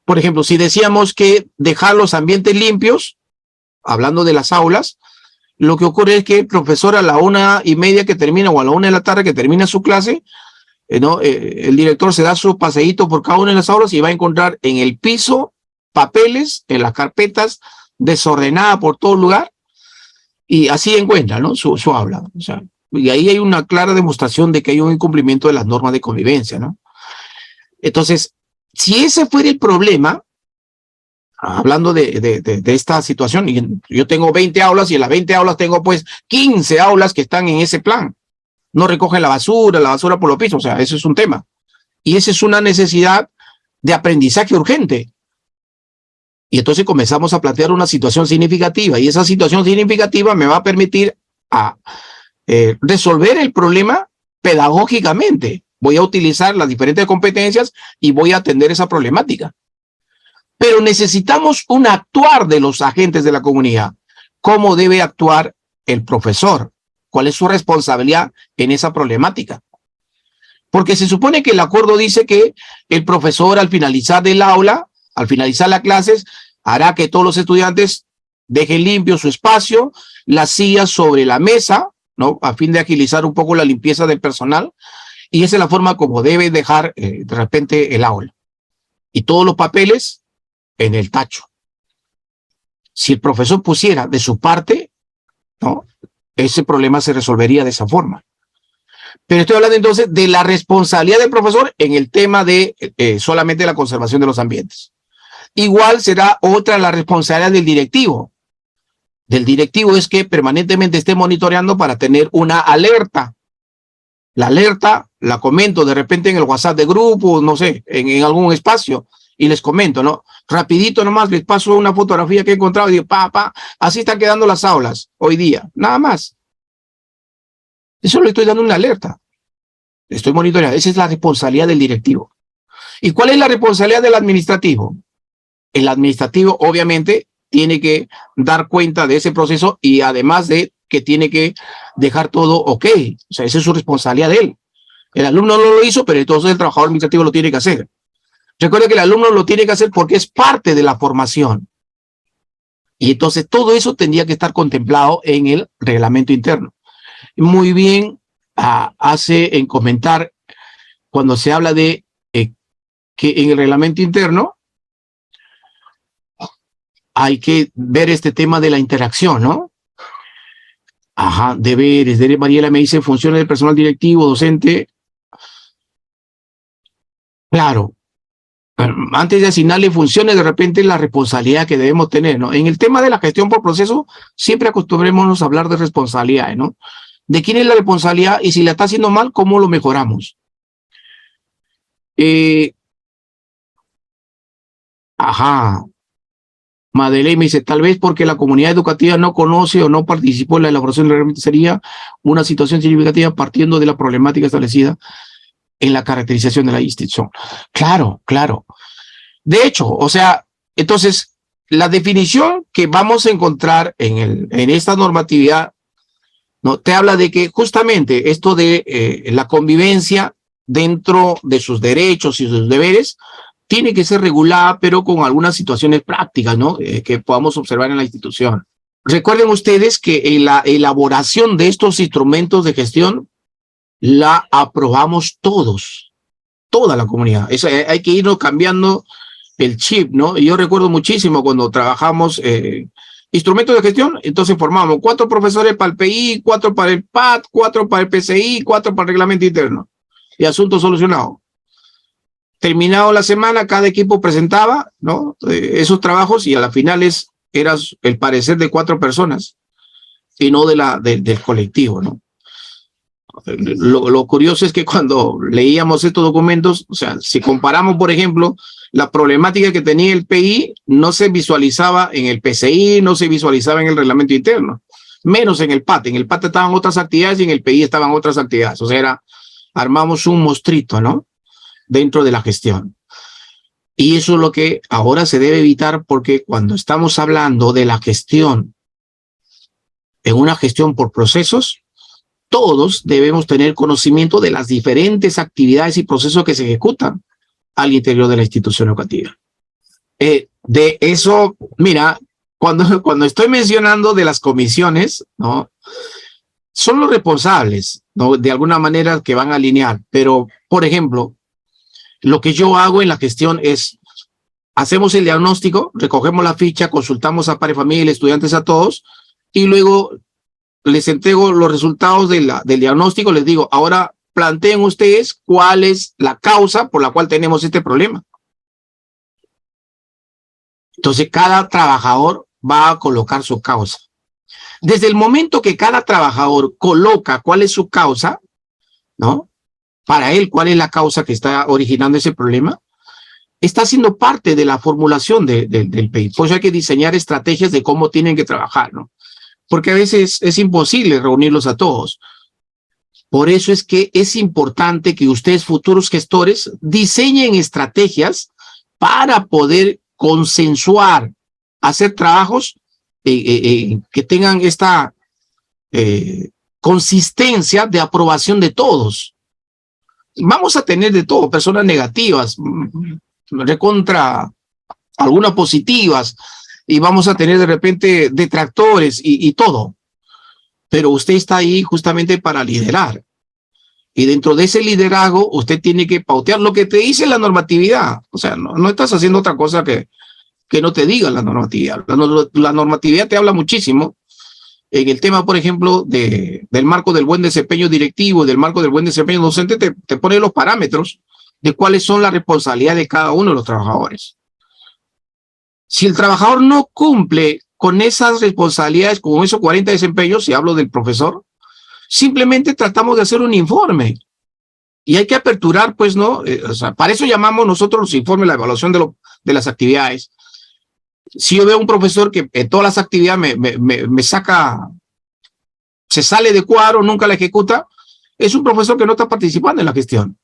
Por ejemplo, si decíamos que dejar los ambientes limpios, hablando de las aulas, lo que ocurre es que el profesor a la 1:30 que termina o a la 1 de la tarde que termina su clase, el director se da su paseíto por cada una de las aulas y va a encontrar en el piso papeles, en las carpetas, desordenada por todo lugar, y así encuentra, ¿no?, su aula. O sea, y ahí hay una clara demostración de que hay un incumplimiento de las normas de convivencia, ¿no? Entonces, si ese fuera el problema, hablando de esta situación, y yo tengo 20 aulas y en las 20 aulas tengo pues 15 aulas que están en ese plan. No recogen la basura por los pisos, o sea, eso es un tema. Y esa es una necesidad de aprendizaje urgente. Y entonces comenzamos a plantear una situación significativa, y esa situación significativa me va a permitir resolver el problema pedagógicamente. Voy a utilizar las diferentes competencias y voy a atender esa problemática. Pero necesitamos un actuar de los agentes de la comunidad. ¿Cómo debe actuar el profesor? ¿Cuál es su responsabilidad en esa problemática? Porque se supone que el acuerdo dice que el profesor al finalizar del aula, al finalizar las clases, hará que todos los estudiantes dejen limpio su espacio, las sillas sobre la mesa, ¿no?, a fin de agilizar un poco la limpieza del personal. Y esa es la forma como debe dejar de repente el aula. Y todos los papeles en el tacho. Si el profesor pusiera de su parte, ¿no?, ese problema se resolvería de esa forma. Pero estoy hablando entonces de la responsabilidad del profesor en el tema de solamente la conservación de los ambientes. Igual será otra la responsabilidad del directivo. Del directivo es que permanentemente esté monitoreando para tener una alerta. La alerta la comento de repente en el WhatsApp de grupo, no sé, en algún espacio, y les comento, ¿no? Rapidito nomás les paso una fotografía que he encontrado y digo, así están quedando las aulas hoy día, nada más. Eso le estoy dando una alerta. Estoy monitoreando. Esa es la responsabilidad del directivo. ¿Y cuál es la responsabilidad del administrativo? El administrativo, obviamente, tiene que dar cuenta de ese proceso y además de que tiene que dejar todo ok. O sea, esa es su responsabilidad de él. El alumno no lo hizo, pero entonces el trabajador administrativo lo tiene que hacer. Recuerda que el alumno lo tiene que hacer porque es parte de la formación. Y entonces todo eso tendría que estar contemplado en el reglamento interno. Muy bien hace en comentar cuando se habla de que en el reglamento interno hay que ver este tema de la interacción, ¿no? Ajá, deberes. Mariela me dice funciones del personal directivo, docente. Claro, antes de asignarle funciones, de repente la responsabilidad que debemos tener, ¿no? En el tema de la gestión por proceso, siempre acostumbrémonos a hablar de responsabilidades, ¿no? De quién es la responsabilidad y si la está haciendo mal, ¿cómo lo mejoramos? Ajá. Madeleine me dice, tal vez porque la comunidad educativa no conoce o no participó en la elaboración del reglamento, sería una situación significativa partiendo de la problemática establecida en la caracterización de la institución. Claro, claro. De hecho, o sea, entonces, la definición que vamos a encontrar en esta normatividad, ¿no? Te habla de que justamente esto de la convivencia dentro de sus derechos y sus deberes tiene que ser regulada, pero con algunas situaciones prácticas, ¿no? Que podamos observar en la institución. Recuerden ustedes que en la elaboración de estos instrumentos de gestión la aprobamos todos, toda la comunidad. Eso, hay que irnos cambiando el chip, ¿no? Y yo recuerdo muchísimo cuando trabajamos instrumentos de gestión, entonces formamos 4 profesores para el PI, 4 para el PAT, 4 para el PCI, 4 para el reglamento interno. Y asunto solucionado. Terminado la semana, cada equipo presentaba, ¿no? Esos trabajos y a la final era el parecer de 4 personas y no del colectivo, ¿no? Lo curioso es que cuando leíamos estos documentos, o sea, si comparamos, por ejemplo, la problemática que tenía el PI, no se visualizaba en el PCI, no se visualizaba en el reglamento interno, menos en el PAT. En el PAT estaban otras actividades y en el PI estaban otras actividades. O sea, armamos un monstruito, ¿no? Dentro de la gestión. Y eso es lo que ahora se debe evitar, porque cuando estamos hablando de la gestión, en una gestión por procesos, todos debemos tener conocimiento de las diferentes actividades y procesos que se ejecutan al interior de la institución educativa. De eso, mira, cuando estoy mencionando de las comisiones, ¿no? Son los responsables, ¿no? De alguna manera que van a alinear, pero, por ejemplo, lo que yo hago en la gestión es, hacemos el diagnóstico, recogemos la ficha, consultamos a padres, familia, estudiantes, a todos, y luego les entrego los resultados del diagnóstico, les digo, ahora planteen ustedes cuál es la causa por la cual tenemos este problema. Entonces, cada trabajador va a colocar su causa. Desde el momento que cada trabajador coloca cuál es su causa, ¿no? Para él, cuál es la causa que está originando ese problema, está siendo parte de la formulación del PEI. Pues hay que diseñar estrategias de cómo tienen que trabajar, ¿no? Porque a veces es imposible reunirlos a todos. Por eso es que es importante que ustedes, futuros gestores, diseñen estrategias para poder consensuar, hacer trabajos que tengan esta consistencia de aprobación de todos. Vamos a tener de todo, personas negativas, recontra algunas positivas, y vamos a tener de repente detractores y todo. Pero usted está ahí justamente para liderar. Y dentro de ese liderazgo, usted tiene que pautear lo que te dice la normatividad. O sea, no estás haciendo otra cosa que no te diga la normatividad. La normatividad te habla muchísimo. En el tema, por ejemplo, del marco del buen desempeño directivo, del marco del buen desempeño docente, te pone los parámetros de cuáles son las responsabilidades de cada uno de los trabajadores. Si el trabajador no cumple con esas responsabilidades, con esos 40 desempeños, si hablo del profesor, simplemente tratamos de hacer un informe. Y hay que aperturar, pues, ¿no? O sea, para eso llamamos nosotros los informes, la evaluación de las actividades. Si yo veo a un profesor que en todas las actividades me saca, se sale de cuadro, nunca la ejecuta, es un profesor que no está participando en la gestión.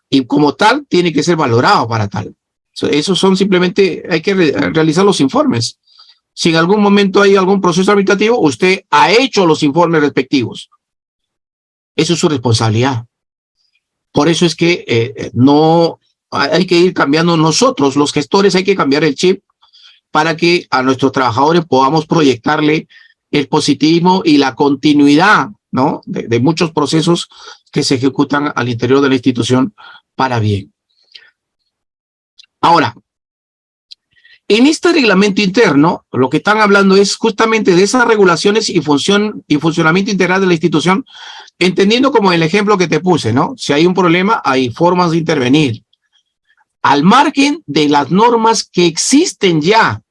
Y como tal, tiene que ser valorado para tal. Esos son simplemente, hay que realizar los informes. Si en algún momento hay algún proceso administrativo, usted ha hecho los informes respectivos. Eso es su responsabilidad. Por eso es que no hay que ir cambiando nosotros, los gestores, hay que cambiar el chip para que a nuestros trabajadores podamos proyectarle el positivismo y la continuidad, ¿no? de muchos procesos que se ejecutan al interior de la institución para bien. Ahora, en este reglamento interno, lo que están hablando es justamente de esas regulaciones y funcionamiento integral de la institución, entendiendo como el ejemplo que te puse, ¿no? Si hay un problema, hay formas de intervenir. Al margen de las normas que existen ya.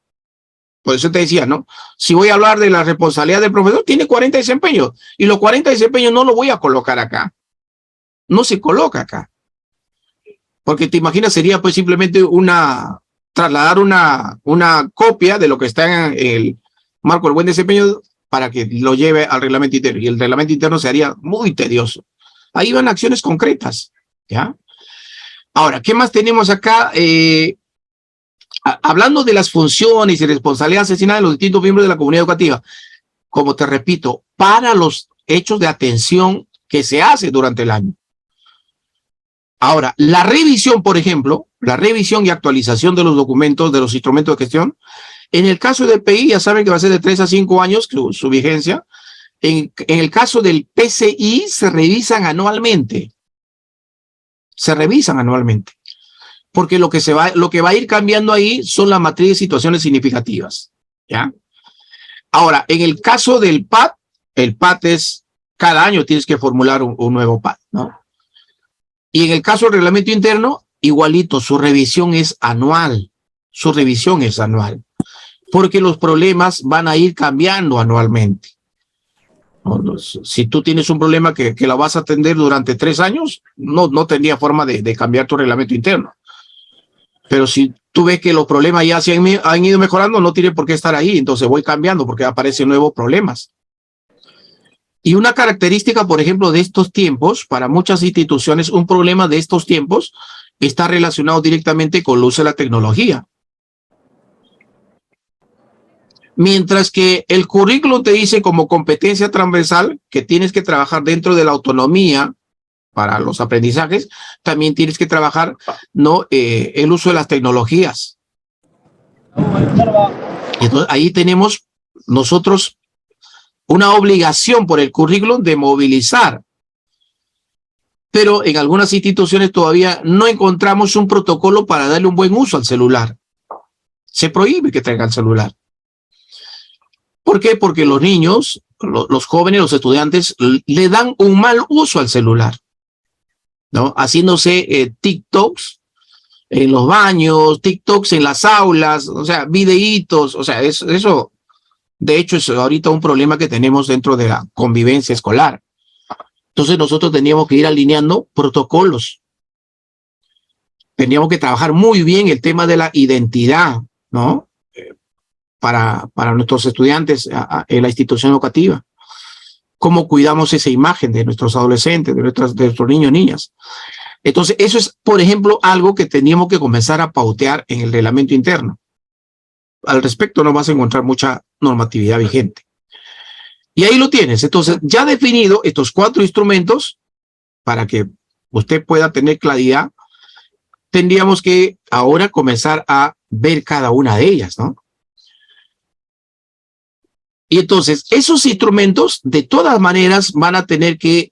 Por eso te decía, ¿no? Si voy a hablar de la responsabilidad del profesor, tiene 40 desempeños. Y los 40 desempeños no los voy a colocar acá. No se coloca acá. Porque te imaginas, sería pues simplemente una trasladar una copia de lo que está en el marco del buen desempeño para que lo lleve al reglamento interno. Y el reglamento interno se haría muy tedioso. Ahí van acciones concretas, ¿ya? Ahora, ¿qué más tenemos acá? Hablando de las funciones y responsabilidades asignadas de los distintos miembros de la comunidad educativa, como te repito, para los hechos de atención que se hace durante el año. Ahora, la revisión, por ejemplo, la revisión y actualización de los documentos, de los instrumentos de gestión, en el caso del PI, ya saben que va a ser de 3 a 5 años su vigencia. En el caso del PCI, se revisan anualmente. Se revisan anualmente. Porque lo que va a ir cambiando ahí son las matrices de situaciones significativas, ¿ya? Ahora, en el caso del PAT, el PAT es cada año tienes que formular un nuevo PAT, ¿no? Y en el caso del reglamento interno, igualito, su revisión es anual. Su revisión es anual. Porque los problemas van a ir cambiando anualmente. Si tú tienes un problema que lo vas a atender durante 3 años, no tendría forma de cambiar tu reglamento interno. Pero si tú ves que los problemas ya se han ido mejorando, no tiene por qué estar ahí. Entonces voy cambiando porque aparecen nuevos problemas. Y una característica, por ejemplo, de estos tiempos, para muchas instituciones, un problema de estos tiempos está relacionado directamente con el uso de la tecnología. Mientras que el currículum te dice como competencia transversal que tienes que trabajar dentro de la autonomía para los aprendizajes, también tienes que trabajar, ¿no? El uso de las tecnologías. Entonces, ahí tenemos nosotros una obligación por el currículum de movilizar. Pero en algunas instituciones todavía no encontramos un protocolo para darle un buen uso al celular. Se prohíbe que traigan celular. ¿Por qué? Porque los niños, los jóvenes, los estudiantes, le dan un mal uso al celular, ¿no? Haciéndose TikToks en los baños, TikToks en las aulas, o sea, videitos, o sea, eso de hecho es ahorita un problema que tenemos dentro de la convivencia escolar. Entonces nosotros teníamos que ir alineando protocolos. Teníamos que trabajar muy bien el tema de la identidad, ¿no? Para nuestros estudiantes en la institución educativa. Cómo cuidamos esa imagen de nuestros adolescentes, de nuestros niños y niñas. Entonces, eso es, por ejemplo, algo que teníamos que comenzar a pautear en el reglamento interno. Al respecto no vas a encontrar mucha normatividad vigente. Y ahí lo tienes. Entonces, ya definido estos 4 instrumentos, para que usted pueda tener claridad, tendríamos que ahora comenzar a ver cada una de ellas, ¿no? Y entonces, esos instrumentos, de todas maneras, van a tener que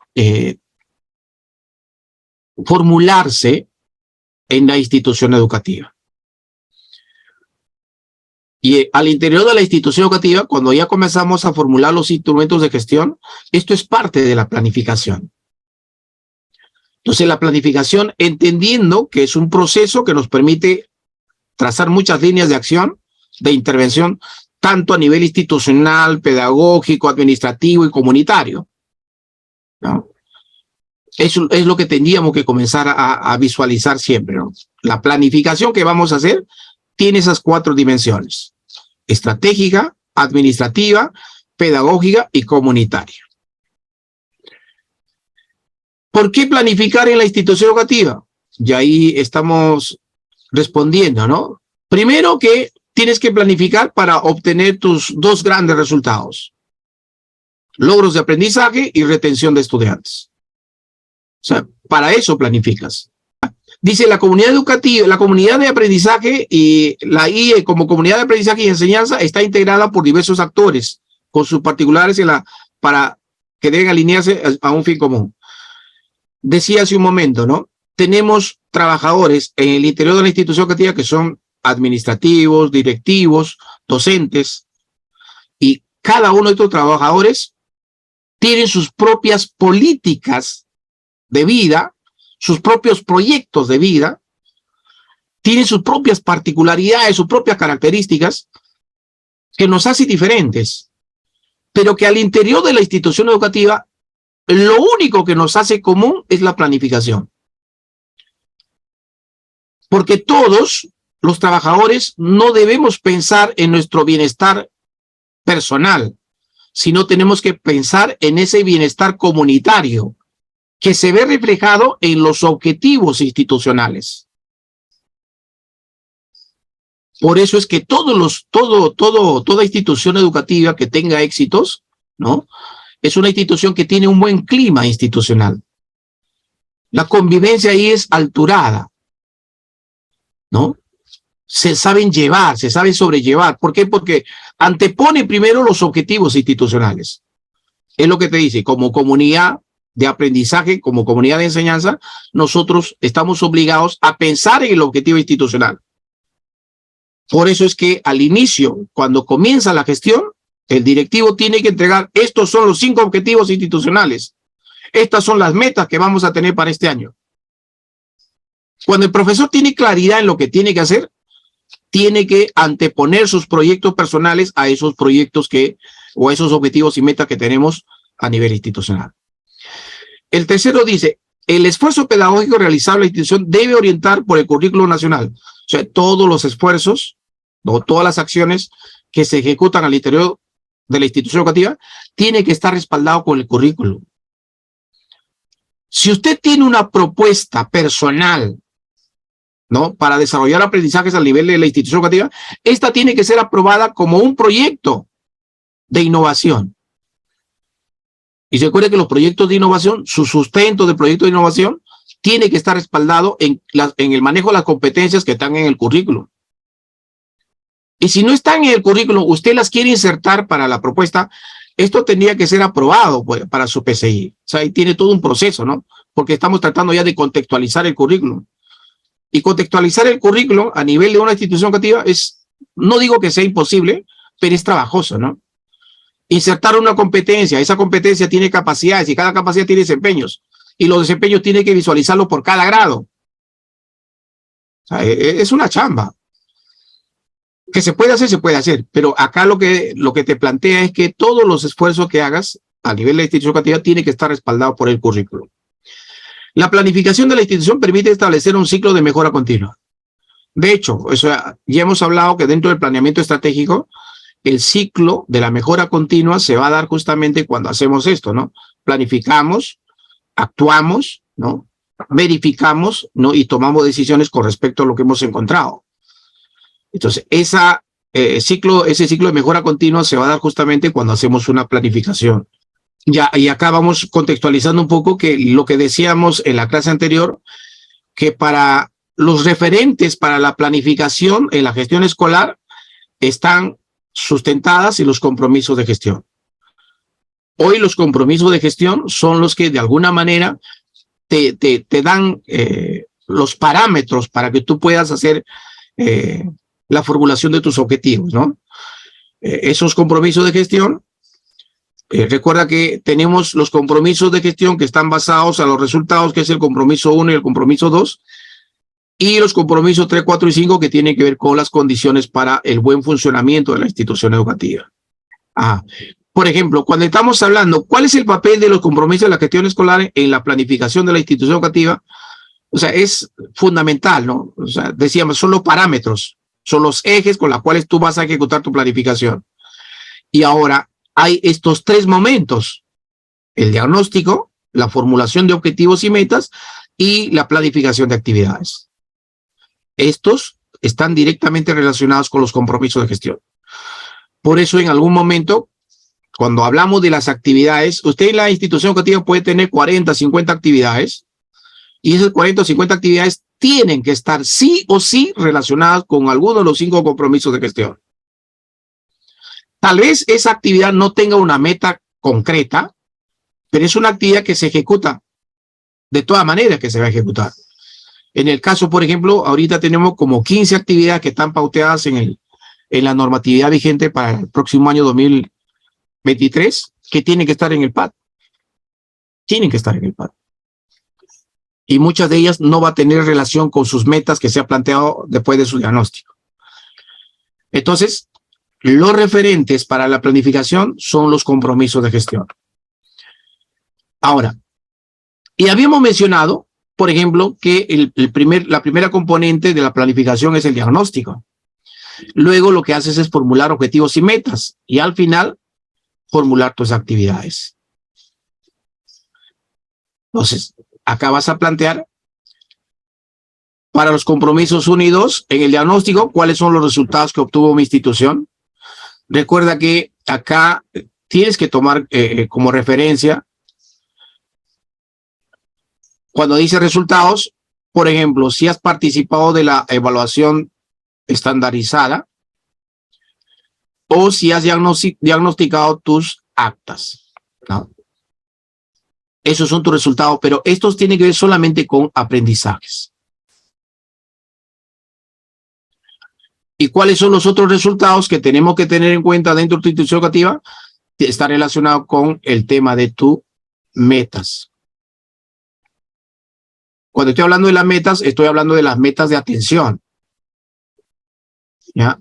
formularse en la institución educativa. Y al interior de la institución educativa, cuando ya comenzamos a formular los instrumentos de gestión, esto es parte de la planificación. Entonces, la planificación, entendiendo que es un proceso que nos permite trazar muchas líneas de acción, de intervención, tanto a nivel institucional, pedagógico, administrativo y comunitario, ¿no? Eso es lo que tendríamos que comenzar a visualizar siempre, ¿no? La planificación que vamos a hacer tiene esas 4 dimensiones: estratégica, administrativa, pedagógica y comunitaria. ¿Por qué planificar en la institución educativa? Y ahí estamos respondiendo, ¿no? Primero que tienes que planificar para obtener tus 2 grandes resultados: logros de aprendizaje y retención de estudiantes. O sea, para eso planificas. Dice la comunidad educativa, la comunidad de aprendizaje y la IE como comunidad de aprendizaje y enseñanza está integrada por diversos actores con sus particulares para que deben alinearse a un fin común. Decía hace un momento, ¿no? Tenemos trabajadores en el interior de la institución educativa que son administrativos, directivos, docentes, y cada uno de estos trabajadores tienen sus propias políticas de vida, sus propios proyectos de vida, tienen sus propias particularidades, sus propias características que nos hacen diferentes, pero que al interior de la institución educativa lo único que nos hace común es la planificación. Porque todos los trabajadores no debemos pensar en nuestro bienestar personal, sino tenemos que pensar en ese bienestar comunitario que se ve reflejado en los objetivos institucionales. Por eso es que toda institución educativa que tenga éxitos, ¿no?, es una institución que tiene un buen clima institucional. La convivencia ahí es alturada, ¿no? Se saben llevar, se saben sobrellevar. ¿Por qué? Porque antepone primero los objetivos institucionales. Es lo que te dice, como comunidad de aprendizaje, como comunidad de enseñanza, nosotros estamos obligados a pensar en el objetivo institucional. Por eso es que al inicio, cuando comienza la gestión, el directivo tiene que entregar, estos son los 5 objetivos institucionales. Estas son las metas que vamos a tener para este año. Cuando el profesor tiene claridad en lo que tiene que hacer, tiene que anteponer sus proyectos personales a esos proyectos o a esos objetivos y metas que tenemos a nivel institucional. El tercero dice, el esfuerzo pedagógico realizado en la institución debe orientar por el currículo nacional. O sea, todos los esfuerzos o todas las acciones que se ejecutan al interior de la institución educativa tiene que estar respaldado con el currículo. Si usted tiene una propuesta personal, ¿no?, para desarrollar aprendizajes al nivel de la institución educativa, esta tiene que ser aprobada como un proyecto de innovación. Y se recuerde que los proyectos de innovación, su sustento de proyecto de innovación, tiene que estar respaldado en el manejo de las competencias que están en el currículum. Y si no están en el currículum, usted las quiere insertar para la propuesta, esto tendría que ser aprobado para su PCI. O sea, ahí tiene todo un proceso, ¿no? Porque estamos tratando ya de contextualizar el currículum. Y contextualizar el currículum a nivel de una institución educativa es, no digo que sea imposible, pero es trabajoso, ¿no? Insertar una competencia, esa competencia tiene capacidades y cada capacidad tiene desempeños. Y los desempeños tiene que visualizarlos por cada grado. O sea, es una chamba. Que se puede hacer, pero acá lo que te plantea es que todos los esfuerzos que hagas a nivel de la institución educativa tiene que estar respaldado por el currículum. La planificación de la institución permite establecer un ciclo de mejora continua. De hecho, ya hemos hablado que dentro del planeamiento estratégico, el ciclo de la mejora continua se va a dar justamente cuando hacemos esto, ¿no? Planificamos, actuamos, ¿no?, verificamos, ¿no?, y tomamos decisiones con respecto a lo que hemos encontrado. Entonces, ese ciclo de mejora continua se va a dar justamente cuando hacemos una planificación. Ya, y acá vamos contextualizando un poco que lo que decíamos en la clase anterior, que para los referentes para la planificación en la gestión escolar están sustentadas en los compromisos de gestión. Hoy los compromisos de gestión son los que de alguna manera te dan los parámetros para que tú puedas hacer la formulación de tus objetivos, ¿no? Esos compromisos de gestión, recuerda que tenemos los compromisos de gestión que están basados a los resultados, que es el compromiso 1 y el compromiso 2, y los compromisos 3, 4 y 5 que tienen que ver con las condiciones para el buen funcionamiento de la institución educativa. Por ejemplo, cuando estamos hablando, ¿cuál es el papel de los compromisos de la gestión escolar en la planificación de la institución educativa? O sea, es fundamental, ¿no? O sea, decíamos, son los parámetros, son los ejes con los cuales tú vas a ejecutar tu planificación. Y ahora hay estos 3 momentos: el diagnóstico, la formulación de objetivos y metas y la planificación de actividades. Estos están directamente relacionados con los compromisos de gestión. Por eso, en algún momento, cuando hablamos de las actividades, usted en la institución educativa puede tener 40, 50 actividades, y esas 40 o 50 actividades tienen que estar sí o sí relacionadas con alguno de los 5 compromisos de gestión. Tal vez esa actividad no tenga una meta concreta, pero es una actividad que se ejecuta de todas maneras que se va a ejecutar. En el caso, por ejemplo, ahorita tenemos como 15 actividades que están pauteadas en la normatividad vigente para el próximo año 2023, que tienen que estar en el PAD. Tienen que estar en el PAD. Y muchas de ellas no va a tener relación con sus metas que se ha planteado después de su diagnóstico. Entonces, los referentes para la planificación son los compromisos de gestión. Ahora, y habíamos mencionado por ejemplo, que la primera componente de la planificación es el diagnóstico. Luego lo que haces es formular objetivos y metas y al final formular tus actividades. Entonces, acá vas a plantear para los compromisos 1 y 2 en el diagnóstico cuáles son los resultados que obtuvo mi institución. Recuerda que acá tienes que tomar como referencia cuando dice resultados, por ejemplo, si has participado de la evaluación estandarizada o si has diagnosticado tus actas, ¿no? Esos son tus resultados, pero estos tienen que ver solamente con aprendizajes. ¿Y cuáles son los otros resultados que tenemos que tener en cuenta dentro de tu institución educativa? Está relacionado con el tema de tus metas. Cuando estoy hablando de las metas, estoy hablando de las metas de atención. ¿Ya?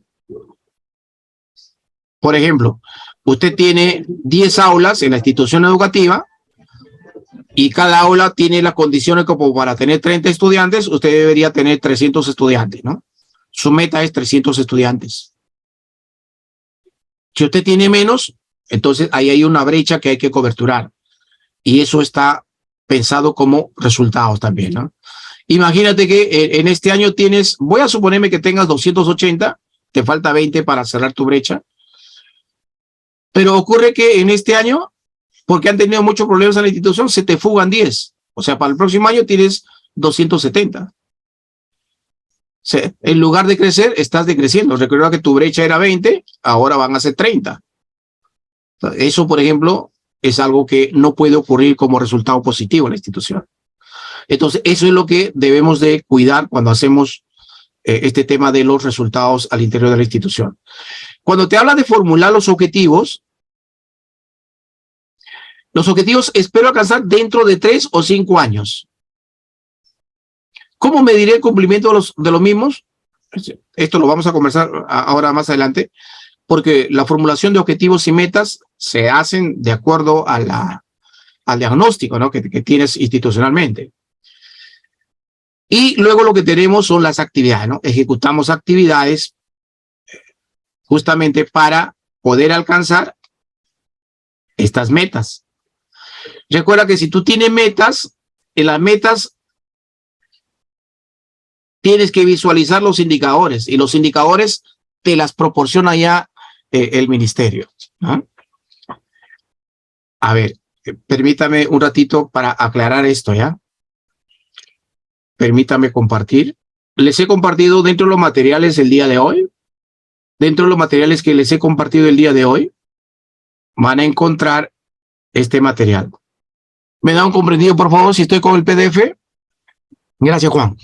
Por ejemplo, usted tiene 10 aulas en la institución educativa y cada aula tiene las condiciones como para tener 30 estudiantes, usted debería tener 300 estudiantes, ¿no? Su meta es 300 estudiantes. Si usted tiene menos, entonces ahí hay una brecha que hay que coberturar. Y eso está pensado como resultados también, ¿no? Imagínate que en este año tienes, voy a suponerme que tengas 280, te falta 20 para cerrar tu brecha. Pero ocurre que en este año, porque han tenido muchos problemas en la institución, se te fugan 10. O sea, para el próximo año tienes 270. O sea, en lugar de crecer, estás decreciendo. Recuerda que tu brecha era 20, ahora van a ser 30. Eso, por ejemplo, es algo que no puede ocurrir como resultado positivo en la institución. Entonces, eso es lo que debemos de cuidar cuando hacemos este tema de los resultados al interior de la institución. Cuando te habla de formular los objetivos espero alcanzar dentro de 3 o 5 años. ¿Cómo mediré el cumplimiento de los mismos? Esto lo vamos a conversar ahora más adelante, porque la formulación de objetivos y metas se hacen de acuerdo a al diagnóstico, ¿no? que tienes institucionalmente. Y luego lo que tenemos son las actividades, ¿no? Ejecutamos actividades justamente para poder alcanzar estas metas. Recuerda que si tú tienes metas, en las metas tienes que visualizar los indicadores y los indicadores te las proporciona ya el ministerio, ¿no? A ver, permítame un ratito para aclarar esto, ¿ya? Permítame compartir. Les he compartido dentro de los materiales el día de hoy. Dentro de los materiales que les he compartido el día de hoy, van a encontrar este material. ¿Me da un comprendido, por favor, si estoy con el PDF? Gracias, Juan.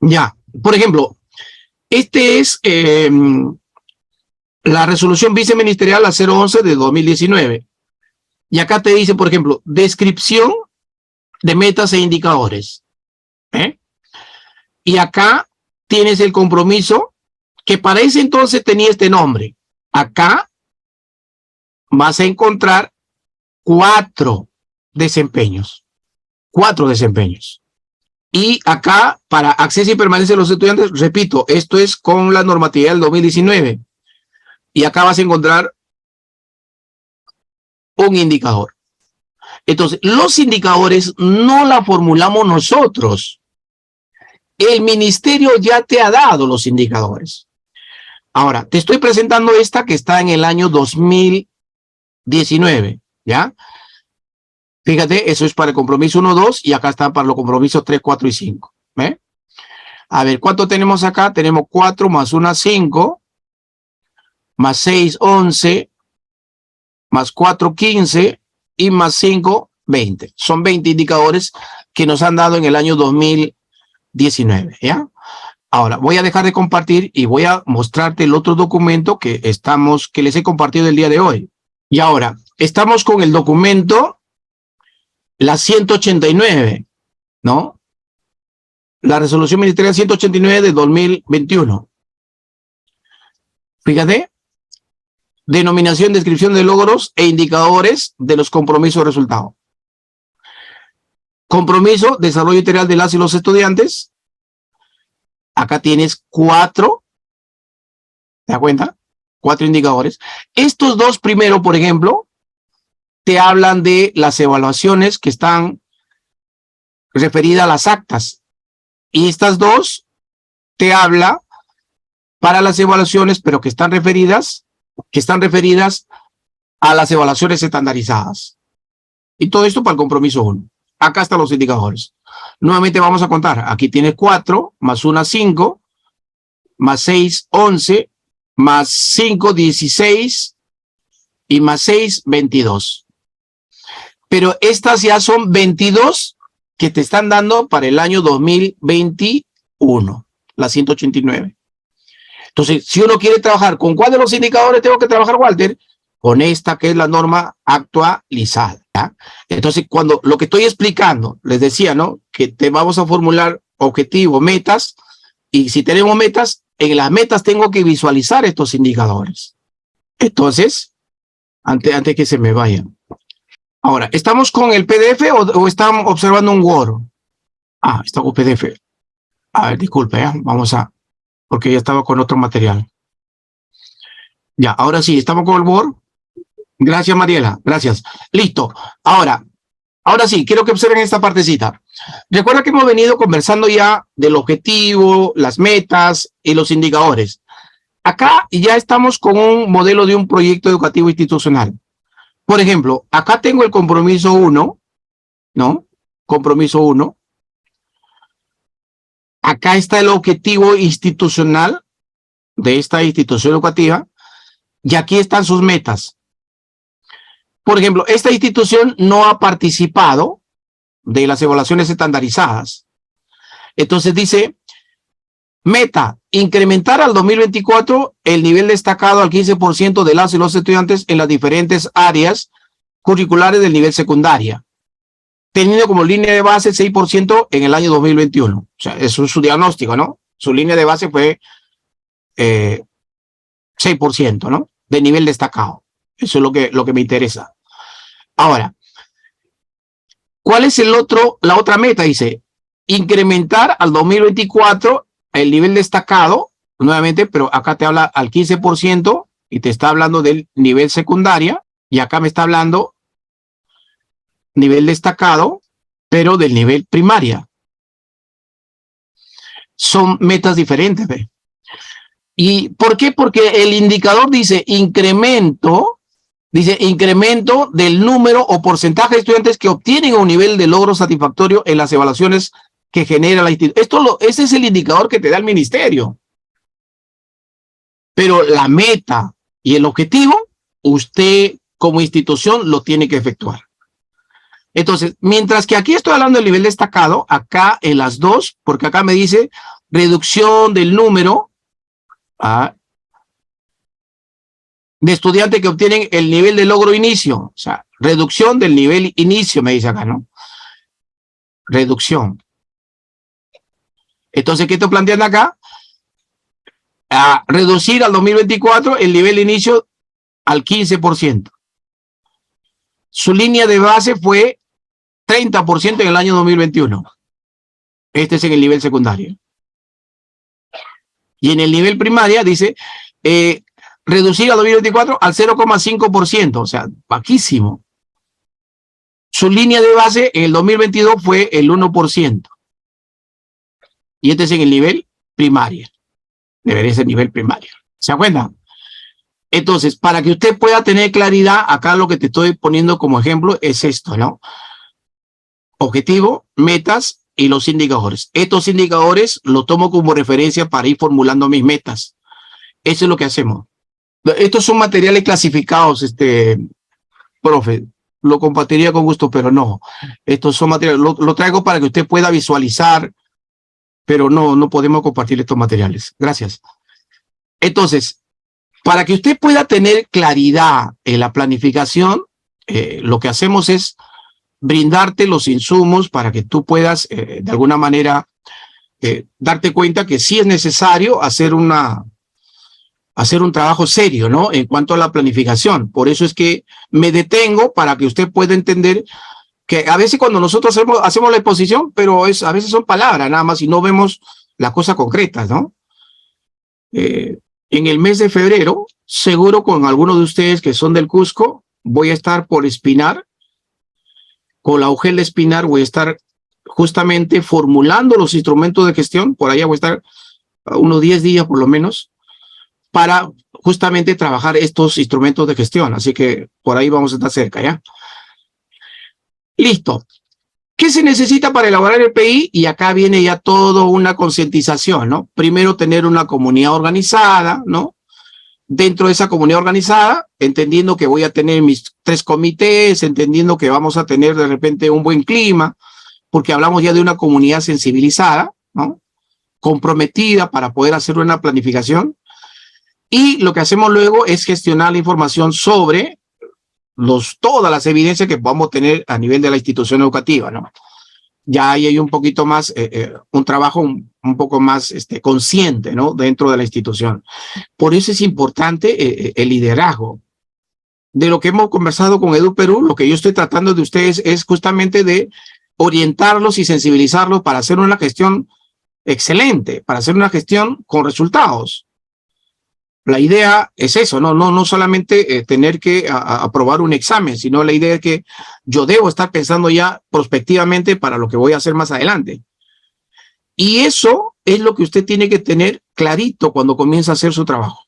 Ya, por ejemplo, este es la resolución viceministerial a 011 de 2019. Y acá te dice, por ejemplo, descripción de metas e indicadores. Y acá tienes el compromiso que para ese entonces tenía este nombre. Acá vas a encontrar 4 desempeños. 4 desempeños. Y acá, para acceso y permanencia de los estudiantes, repito, esto es con la normatividad del 2019. Y acá vas a encontrar un indicador. Entonces, los indicadores no la formulamos nosotros. El ministerio ya te ha dado los indicadores. Ahora, te estoy presentando esta que está en el año 2019, ¿ya? Fíjate, eso es para el compromiso 1, 2 y acá está para los compromisos 3, 4 y 5. ¿Ve? A ver, ¿cuánto tenemos acá? Tenemos 4 más 1, 5, más 6, 11, más 4, 15 y más 5, 20. Son 20 indicadores que nos han dado en el año 2019, ¿ya? Ahora, voy a dejar de compartir y voy a mostrarte el otro documento que les he compartido el día de hoy. Y ahora, estamos con el documento, la 189, ¿no? La resolución ministerial 189 de 2021. Fíjate, denominación, descripción de logros e indicadores de los compromisos de resultado. Compromiso, desarrollo integral de las y los estudiantes. Acá tienes 4, ¿te das cuenta? 4 indicadores. Estos dos primero, por ejemplo, te hablan de las evaluaciones que están referidas a las actas. Y estas dos te habla para las evaluaciones, pero que están referidas a las evaluaciones estandarizadas. Y todo esto para el compromiso 1. Acá están los indicadores. Nuevamente vamos a contar. Aquí tienes 4, más 1, 5, más 6, 11, más 5, 16 y más 6, 22. Pero estas ya son 22 que te están dando para el año 2021, la 189. Entonces, si uno quiere trabajar, ¿con cuál de los indicadores tengo que trabajar, Walter? Con esta que es la norma actualizada, ¿ya? Entonces, cuando lo que estoy explicando, les decía, ¿no? Que te vamos a formular objetivos, metas, y si tenemos metas, en las metas tengo que visualizar estos indicadores. Entonces, antes que se me vayan. Ahora, ¿estamos con el PDF o están observando un Word? Ah, está con PDF. A ver, disculpe, ¿eh? Vamos a... porque ya estaba con otro material. Ya, ahora sí, estamos con el Word. Gracias, Mariela, gracias. Listo. Ahora sí, quiero que observen esta partecita. Recuerda que hemos venido conversando ya del objetivo, las metas y los indicadores. Acá ya estamos con un modelo de un proyecto educativo institucional. Por ejemplo, acá tengo el compromiso 1, ¿no? Compromiso 1. Acá está el objetivo institucional de esta institución educativa y aquí están sus metas. Por ejemplo, esta institución no ha participado de las evaluaciones estandarizadas. Entonces dice, meta, incrementar al 2024 el nivel destacado al 15% de las y los estudiantes en las diferentes áreas curriculares del nivel secundaria, teniendo como línea de base 6% en el año 2021. O sea, eso es su diagnóstico, ¿no? Su línea de base fue 6%, ¿no? De nivel destacado. Eso es lo que me interesa. Ahora, ¿cuál es la otra meta? Dice, incrementar al 2024 el nivel destacado, nuevamente, pero acá te habla al 15% y te está hablando del nivel secundaria, y acá me está hablando nivel destacado, pero del nivel primaria. Son metas diferentes, ¿ve? ¿Y por qué? Porque el indicador dice incremento del número o porcentaje de estudiantes que obtienen un nivel de logro satisfactorio en las evaluaciones que genera la institución. Ese es el indicador que te da el ministerio. Pero la meta y el objetivo, usted como institución lo tiene que efectuar. Entonces, mientras que aquí estoy hablando del nivel destacado, acá en las dos, porque acá me dice reducción del número de estudiantes que obtienen el nivel de logro inicio. O sea, reducción del nivel inicio, me dice acá, ¿no? Reducción. Entonces, ¿qué estoy planteando acá? A reducir al 2024 el nivel de inicio al 15%. Su línea de base fue 30% en el año 2021. Este es en el nivel secundario. Y en el nivel primaria dice reducir al 2024 al 0,5%, o sea, bajísimo. Su línea de base en el 2022 fue el 1%. Y este es en el nivel primario. Debería ser nivel primario. ¿Se da cuenta? Entonces, para que usted pueda tener claridad, acá lo que te estoy poniendo como ejemplo es esto, ¿no? Objetivo, metas y los indicadores. Estos indicadores los tomo como referencia para ir formulando mis metas. Eso es lo que hacemos. Estos son materiales clasificados, profe. Lo compartiría con gusto, pero no. Estos son materiales. Lo traigo para que usted pueda visualizar, pero no podemos compartir estos materiales. Gracias. Entonces, para que usted pueda tener claridad en la planificación, lo que hacemos es brindarte los insumos para que tú puedas, de alguna manera, darte cuenta que sí es necesario hacer un trabajo serio, ¿no? En cuanto a la planificación. Por eso es que me detengo para que usted pueda entender que a veces cuando nosotros hacemos la exposición, pero a veces son palabras nada más y no vemos las cosas concretas, ¿no? En el mes de febrero, seguro con algunos de ustedes que son del Cusco, voy a estar por Espinar, con la UGEL de Espinar voy a estar justamente formulando los instrumentos de gestión, por allá voy a estar unos 10 días por lo menos, para justamente trabajar estos instrumentos de gestión, así que por ahí vamos a estar cerca, ¿ya? Listo. ¿Qué se necesita para elaborar el PI? Y acá viene ya toda una concientización, ¿no? Primero, tener una comunidad organizada, ¿no? Dentro de esa comunidad organizada, entendiendo que voy a tener mis 3 comités, entendiendo que vamos a tener de repente un buen clima, porque hablamos ya de una comunidad sensibilizada, ¿no? Comprometida para poder hacer una planificación. Y lo que hacemos luego es gestionar la información sobre todas las evidencias que podamos tener a nivel de la institución educativa, ¿no? Ya ahí hay un poquito más, un trabajo un poco más consciente, ¿no? Dentro de la institución. Por eso es importante el liderazgo. De lo que hemos conversado con Edu Perú, lo que yo estoy tratando de ustedes es justamente de orientarlos y sensibilizarlos para hacer una gestión excelente, para hacer una gestión con resultados. La idea es eso, no solamente tener que aprobar un examen, sino la idea es que yo debo estar pensando ya prospectivamente para lo que voy a hacer más adelante. Y eso es lo que usted tiene que tener clarito cuando comienza a hacer su trabajo.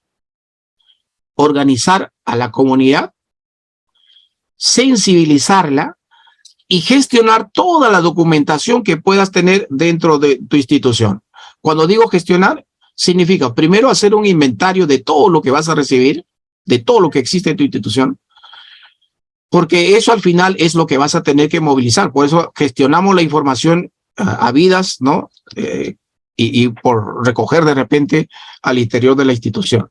Organizar a la comunidad, sensibilizarla y gestionar toda la documentación que puedas tener dentro de tu institución. Cuando digo gestionar, significa primero hacer un inventario de todo lo que vas a recibir, de todo lo que existe en tu institución, porque eso al final es lo que vas a tener que movilizar. Por eso gestionamos la información habidas, ¿no? Y por recoger de repente al interior de la institución.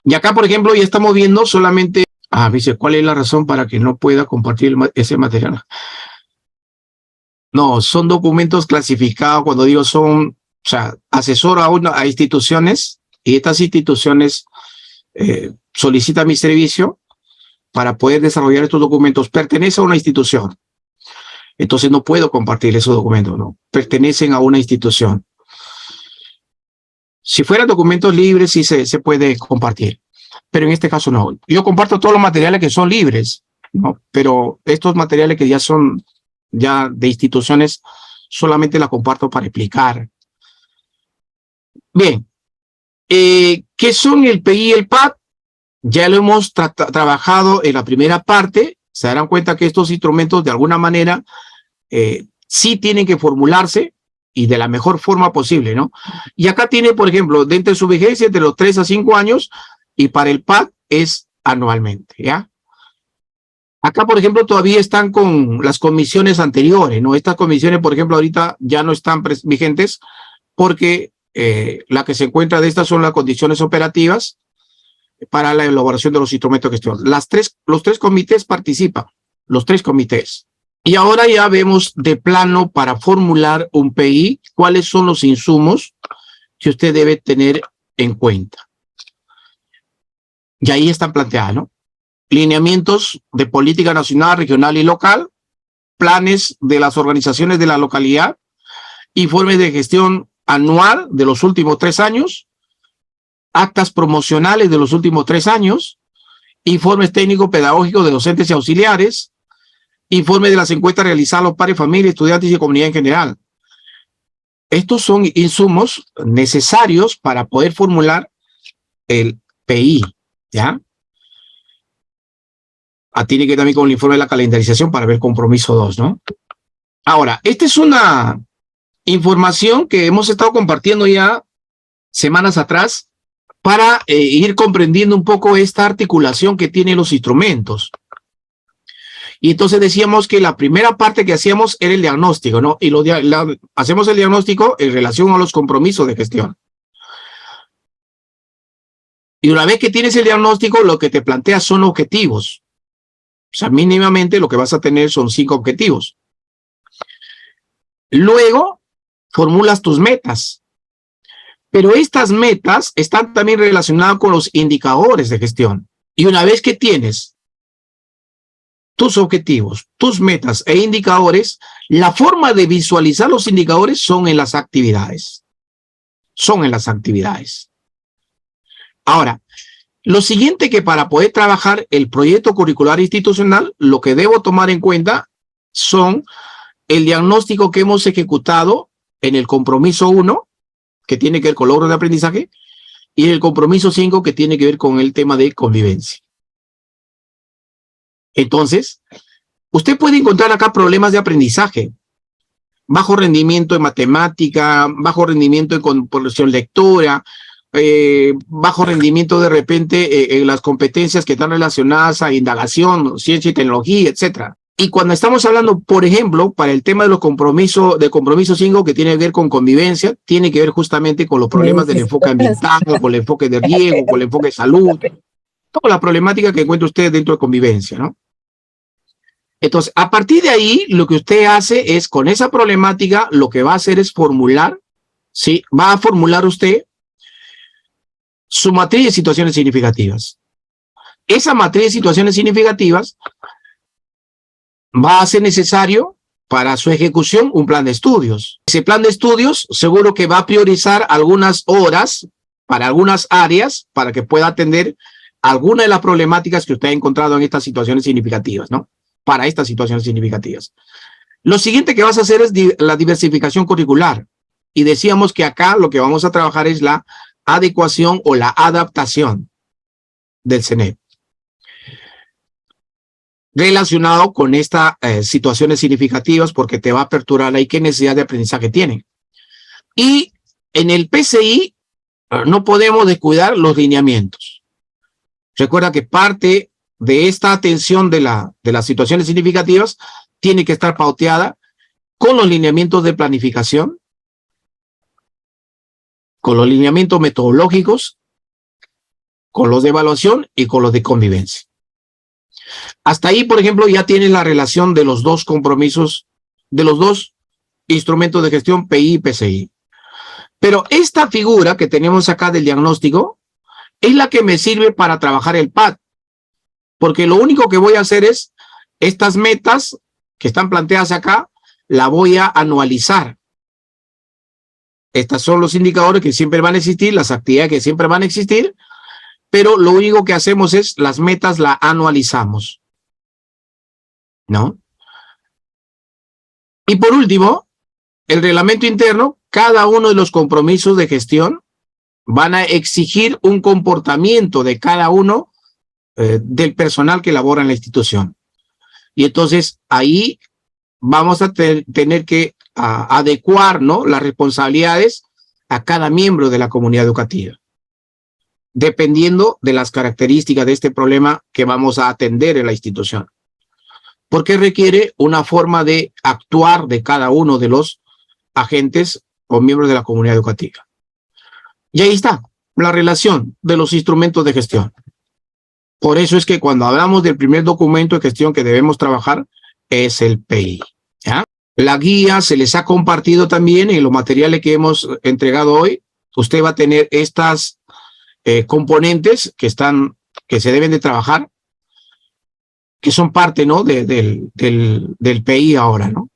Y acá, por ejemplo, ya estamos viendo solamente, dice, ¿cuál es la razón para que no pueda compartir ese material? No, son documentos clasificados. Cuando digo son, o sea, asesoro a instituciones y estas instituciones solicitan mi servicio para poder desarrollar estos documentos. Pertenece a una institución. Entonces no puedo compartir esos documentos, ¿no? Pertenecen a una institución. Si fueran documentos libres, sí se puede compartir. Pero en este caso no. Yo comparto todos los materiales que son libres, ¿no? Pero estos materiales que ya son ya de instituciones, solamente la comparto para explicar. Bien, ¿qué son el PI y el PAD? Ya lo hemos trabajado en la primera parte. Se darán cuenta que estos instrumentos de alguna manera sí tienen que formularse y de la mejor forma posible, ¿no? Y acá tiene, por ejemplo, dentro de su vigencia de los 3 a 5 años y para el PAD es anualmente, ¿ya? Acá, por ejemplo, todavía están con las comisiones anteriores, ¿no? Estas comisiones, por ejemplo, ahorita ya no están vigentes porque la que se encuentra de estas son las condiciones operativas para la elaboración de los instrumentos de gestión. Los tres comités participan, los 3 comités. Y ahora ya vemos de plano para formular un PI, cuáles son los insumos que usted debe tener en cuenta. Y ahí están planteados, ¿no? Lineamientos de política nacional, regional y local, planes de las organizaciones de la localidad, informes de gestión anual de los últimos 3 años, actas promocionales de los últimos 3 años, informes técnico-pedagógicos de docentes y auxiliares, informe de las encuestas realizadas a los padres, familias, estudiantes y comunidad en general. Estos son insumos necesarios para poder formular el PI, ¿ya? Tiene que también con el informe de la calendarización para ver compromiso 2, ¿no? Ahora, esta es una información que hemos estado compartiendo ya semanas atrás para ir comprendiendo un poco esta articulación que tienen los instrumentos. Y entonces decíamos que la primera parte que hacíamos era el diagnóstico, ¿no? Y hacemos el diagnóstico en relación a los compromisos de gestión. Y una vez que tienes el diagnóstico, lo que te planteas son objetivos. O sea, mínimamente lo que vas a tener son 5 objetivos. Luego, formulas tus metas. Pero estas metas están también relacionadas con los indicadores de gestión. Y una vez que tienes tus objetivos, tus metas e indicadores, la forma de visualizar los indicadores son en las actividades. Son en las actividades. Ahora, lo siguiente, que para poder trabajar el proyecto curricular institucional, lo que debo tomar en cuenta son el diagnóstico que hemos ejecutado en el compromiso 1, que tiene que ver con logros de aprendizaje, y el compromiso 5, que tiene que ver con el tema de convivencia. Entonces, usted puede encontrar acá problemas de aprendizaje, bajo rendimiento en matemática, bajo rendimiento en comprensión lectora, bajo rendimiento de repente en las competencias que están relacionadas a indagación, ciencia y tecnología, etcétera. Y cuando estamos hablando, por ejemplo, para el tema de los compromisos, de compromiso 5, que tiene que ver con convivencia, tiene que ver justamente con los problemas del enfoque ambiental, con el enfoque de riesgo, con el enfoque de salud, toda la problemática que encuentra usted dentro de convivencia, ¿no? Entonces, a partir de ahí, lo que usted hace es, con esa problemática, lo que va a hacer es formular, ¿sí? Va a formular usted su matriz de situaciones significativas. Esa matriz de situaciones significativas va a ser necesario para su ejecución un plan de estudios. Ese plan de estudios seguro que va a priorizar algunas horas para algunas áreas para que pueda atender alguna de las problemáticas que usted ha encontrado en estas situaciones significativas, ¿no? Para estas situaciones significativas. Lo siguiente que vas a hacer es la diversificación curricular. Y decíamos que acá lo que vamos a trabajar es la adecuación o la adaptación del CNEP, relacionado con estas situaciones significativas, porque te va a aperturar ahí qué necesidad de aprendizaje tienen. Y en el PCI no podemos descuidar los lineamientos. Recuerda que parte de esta atención de las situaciones significativas tiene que estar pauteada con los lineamientos de planificación, con los lineamientos metodológicos, con los de evaluación y con los de convivencia. Hasta ahí, por ejemplo, ya tienes la relación de los dos compromisos, de los dos instrumentos de gestión, PI y PCI. Pero esta figura que tenemos acá del diagnóstico es la que me sirve para trabajar el PAD, porque lo único que voy a hacer es estas metas que están planteadas acá, la voy a anualizar. Estos son los indicadores que siempre van a existir, las actividades que siempre van a existir, pero lo único que hacemos es las metas las anualizamos, ¿no? Y por último, el reglamento interno, cada uno de los compromisos de gestión van a exigir un comportamiento de cada uno del personal que labora en la institución. Y entonces ahí vamos a tener que adecuar, ¿no?, las responsabilidades a cada miembro de la comunidad educativa, dependiendo de las características de este problema que vamos a atender en la institución. Porque requiere una forma de actuar de cada uno de los agentes o miembros de la comunidad educativa. Y ahí está la relación de los instrumentos de gestión. Por eso es que cuando hablamos del primer documento de gestión que debemos trabajar es el PI, ¿ya? La guía se les ha compartido también en los materiales que hemos entregado hoy. Usted va a tener estas componentes que se deben de trabajar, que son parte, ¿no?, del PI ahora, ¿no?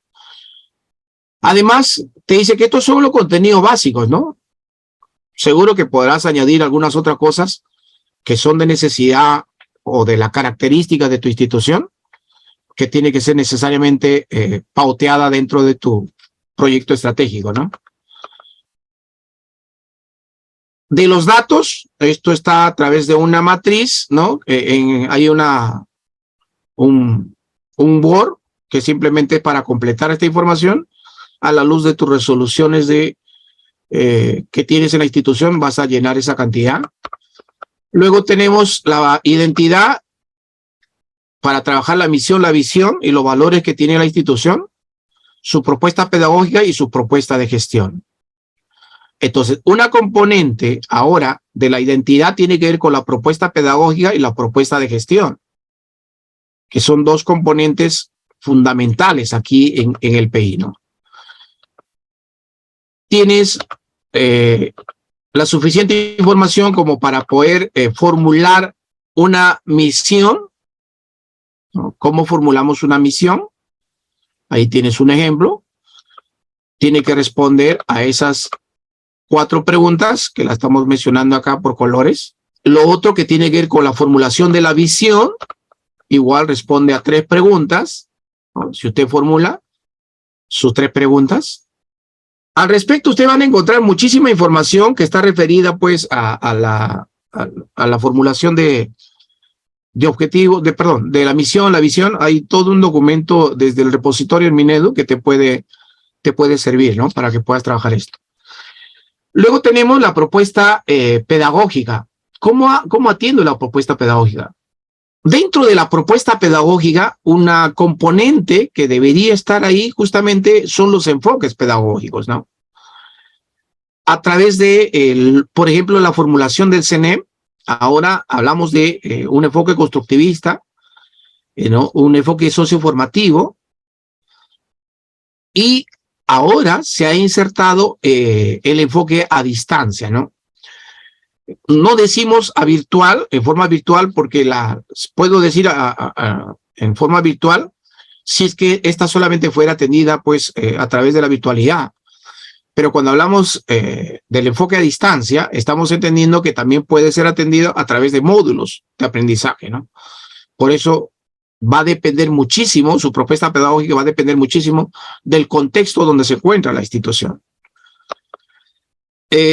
Además, te dice que estos son los contenidos básicos, ¿no? Seguro que podrás añadir algunas otras cosas que son de necesidad o de la característica de tu institución, que tiene que ser necesariamente pauteada dentro de tu proyecto estratégico, ¿no? De los datos, esto está a través de una matriz, ¿no? Hay un Word que simplemente es para completar esta información a la luz de tus resoluciones que tienes en la institución, vas a llenar esa cantidad. Luego tenemos la identidad para trabajar la misión, la visión y los valores que tiene la institución, su propuesta pedagógica y su propuesta de gestión. Entonces, una componente ahora de la identidad tiene que ver con la propuesta pedagógica y la propuesta de gestión, que son dos componentes fundamentales aquí en el PI, ¿no? Tienes la suficiente información como para poder formular una misión, ¿no? ¿Cómo formulamos una misión? Ahí tienes un ejemplo. Tiene que responder a esas 4 preguntas que la estamos mencionando acá por colores. Lo otro que tiene que ver con la formulación de la visión, igual responde a 3 preguntas, ¿no? Si usted formula sus 3 preguntas. Al respecto, ustedes van a encontrar muchísima información que está referida pues a la formulación de objetivos, de la misión, la visión. Hay todo un documento desde el repositorio en Minedu que te puede servir, ¿no? Para que puedas trabajar esto. Luego tenemos la propuesta pedagógica. ¿Cómo atiendo la propuesta pedagógica? Dentro de la propuesta pedagógica, una componente que debería estar ahí justamente son los enfoques pedagógicos, ¿no? A través de, por ejemplo, la formulación del CNEP, ahora hablamos de un enfoque constructivista, ¿no? Un enfoque socioformativo, y ahora se ha insertado el enfoque a distancia, ¿no? No decimos en forma virtual, porque puedo decir en forma virtual si es que esta solamente fuera atendida pues a través de la virtualidad. Pero cuando hablamos del enfoque a distancia, estamos entendiendo que también puede ser atendido a través de módulos de aprendizaje, ¿no? Por eso va a depender muchísimo, su propuesta pedagógica va a depender muchísimo del contexto donde se encuentra la institución.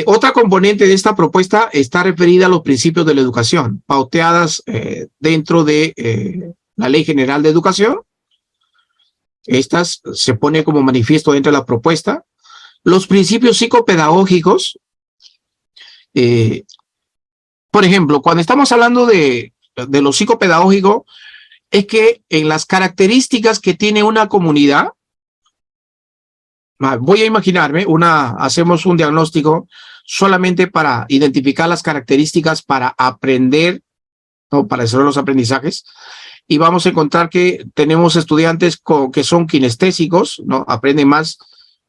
Otra componente de esta propuesta está referida a los principios de la educación, pauteadas dentro de la Ley General de Educación. Estas se pone como manifiesto dentro de la propuesta. Los principios psicopedagógicos, por ejemplo, cuando estamos hablando de lo psicopedagógico, es que en las características que tiene una comunidad, voy a imaginarme, hacemos un diagnóstico solamente para identificar las características para aprender, ¿no? Para desarrollar los aprendizajes, y vamos a encontrar que tenemos estudiantes que son kinestésicos, ¿no? Aprenden más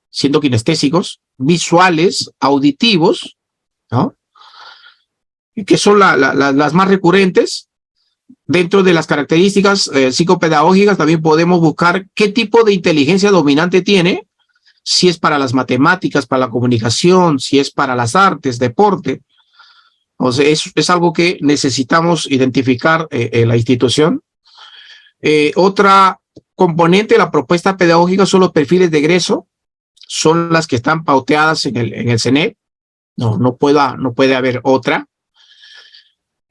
siendo kinestésicos, visuales, auditivos, ¿no? Que son las más recurrentes. Dentro de las características psicopedagógicas también podemos buscar qué tipo de inteligencia dominante tiene, si es para las matemáticas, para la comunicación, si es para las artes, deporte. O sea, es algo que necesitamos identificar en la institución. Otra componente de la propuesta pedagógica son los perfiles de egreso, son las que están pauteadas en el CNEP. No puede haber otra.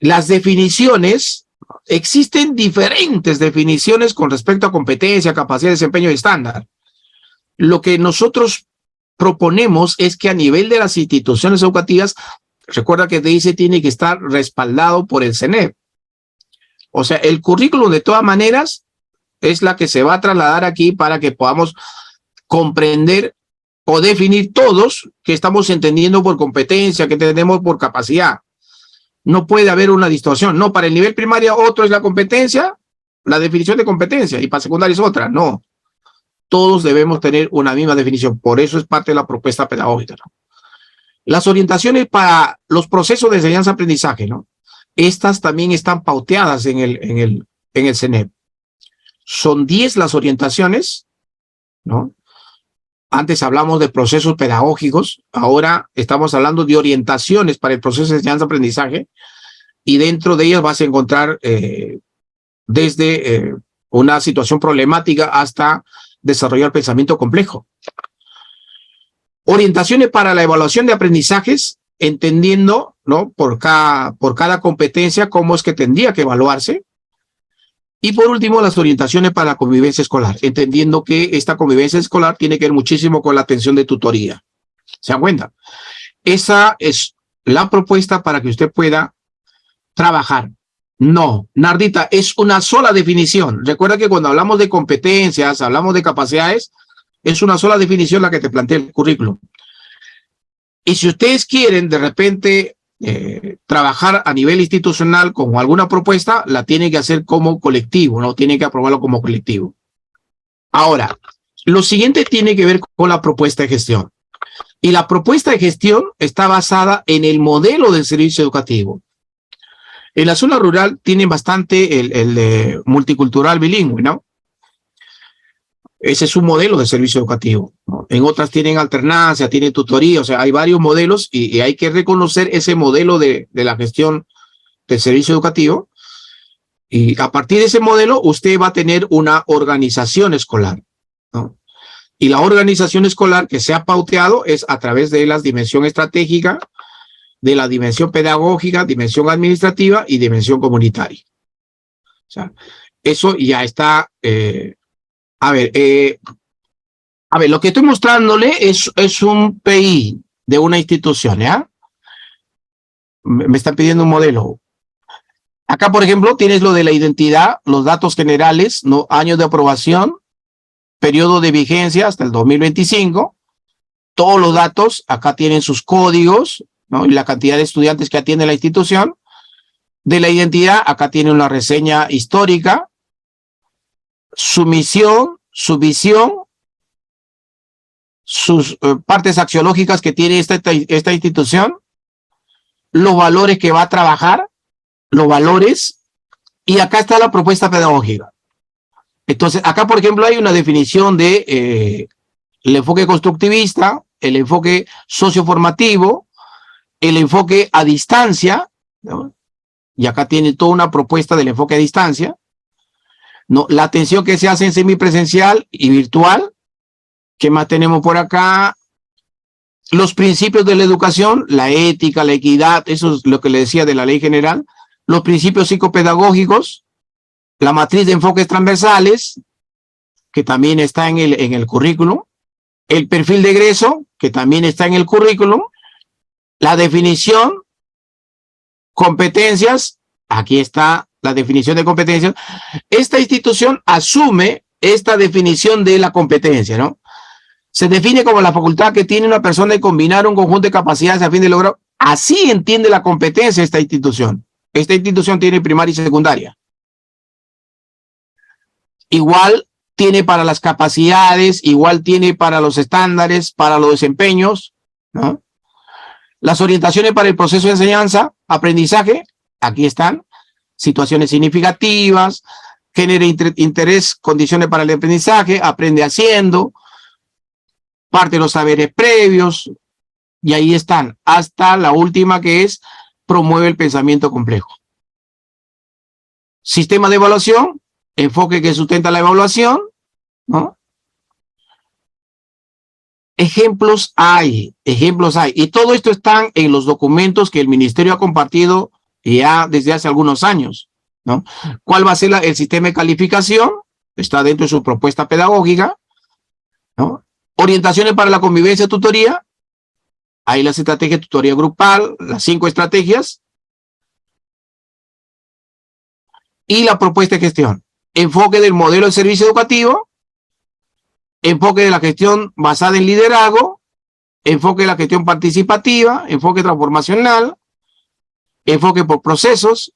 Las definiciones, existen diferentes definiciones con respecto a competencia, capacidad, desempeño y estándar. Lo que nosotros proponemos es que a nivel de las instituciones educativas, recuerda que DICE tiene que estar respaldado por el CNEP. O sea, el currículum de todas maneras es la que se va a trasladar aquí para que podamos comprender o definir todos que estamos entendiendo por competencia, que entendemos por capacidad. No puede haber una distorsión. No, para el nivel primario otro es la competencia, la definición de competencia, y para secundaria es otra. No. Todos debemos tener una misma definición. Por eso es parte de la propuesta pedagógica, ¿no? Las orientaciones para los procesos de enseñanza-aprendizaje, ¿no? Estas también están pauteadas en el CNEP. Son 10 las orientaciones, ¿no? Antes hablamos de procesos pedagógicos, ahora estamos hablando de orientaciones para el proceso de enseñanza-aprendizaje, y dentro de ellas vas a encontrar desde una situación problemática hasta desarrollar pensamiento complejo. Orientaciones para la evaluación de aprendizajes, entendiendo, ¿no? por cada competencia cómo es que tendría que evaluarse. Y por último, las orientaciones para la convivencia escolar, entendiendo que esta convivencia escolar tiene que ver muchísimo con la atención de tutoría. ¿Se dan cuenta? Esa es la propuesta para que usted pueda trabajar. No, Nardita, es una sola definición. Recuerda que cuando hablamos de competencias, hablamos de capacidades, es una sola definición la que te plantea el currículum. Y si ustedes quieren de repente trabajar a nivel institucional con alguna propuesta, la tienen que hacer como colectivo, no tienen que aprobarlo como colectivo. Ahora, lo siguiente tiene que ver con la propuesta de gestión. Y la propuesta de gestión está basada en el modelo del servicio educativo. En la zona rural tienen bastante el multicultural bilingüe, ¿no? Ese es un modelo de servicio educativo, ¿no? En otras tienen alternancia, tienen tutoría, o sea, hay varios modelos y hay que reconocer ese modelo de la gestión del servicio educativo. Y a partir de ese modelo, usted va a tener una organización escolar, ¿no? Y la organización escolar que se ha pauteado es a través de la dimensión estratégica, de la dimensión pedagógica, dimensión administrativa y dimensión comunitaria. O sea, eso ya está. A ver, lo que estoy mostrándole es un PI de una institución, ¿ya? Me están pidiendo un modelo. Acá, por ejemplo, tienes lo de la identidad, los datos generales, ¿no? Años de aprobación, periodo de vigencia hasta el 2025. Todos los datos, acá tienen sus códigos, ¿no? Y la cantidad de estudiantes que atiende la institución. De la identidad, acá tiene una reseña histórica, su misión, su visión, sus partes axiológicas que tiene esta institución, los valores que va a trabajar, los valores, y acá está la propuesta pedagógica. Entonces, acá, por ejemplo, hay una definición de el enfoque constructivista, el enfoque socioformativo, el enfoque a distancia, ¿no? Y acá tiene toda una propuesta del enfoque a distancia, ¿no? La atención que se hace en semipresencial y virtual. ¿Qué más tenemos por acá? Los principios de la educación, la ética, la equidad, eso es lo que le decía de la ley general, los principios psicopedagógicos, la matriz de enfoques transversales, que también está en el currículum, el perfil de egreso, que también está en el currículum, la definición, competencias, aquí está la definición de competencias. Esta institución asume esta definición de la competencia, ¿no? Se define como la facultad que tiene una persona de combinar un conjunto de capacidades a fin de lograr. Así entiende la competencia esta institución. Esta institución tiene primaria y secundaria. Igual tiene para las capacidades, igual tiene para los estándares, para los desempeños, ¿no? Las orientaciones para el proceso de enseñanza, aprendizaje, aquí están. Situaciones significativas, genera interés, condiciones para el aprendizaje, aprende haciendo, parte de los saberes previos, y ahí están, hasta la última que es promueve el pensamiento complejo. Sistema de evaluación, enfoque que sustenta la evaluación, ¿no? Ejemplos hay, y todo esto están en los documentos que el Ministerio ha compartido ya desde hace algunos años, ¿no? ¿Cuál va a ser el sistema de calificación? Está dentro de su propuesta pedagógica, ¿no? Orientaciones para la convivencia, tutoría. Hay las estrategias de tutoría grupal, las 5 estrategias. Y la propuesta de gestión. Enfoque del modelo de servicio educativo. Enfoque de la gestión basada en liderazgo. Enfoque de la gestión participativa. Enfoque transformacional. Enfoque por procesos.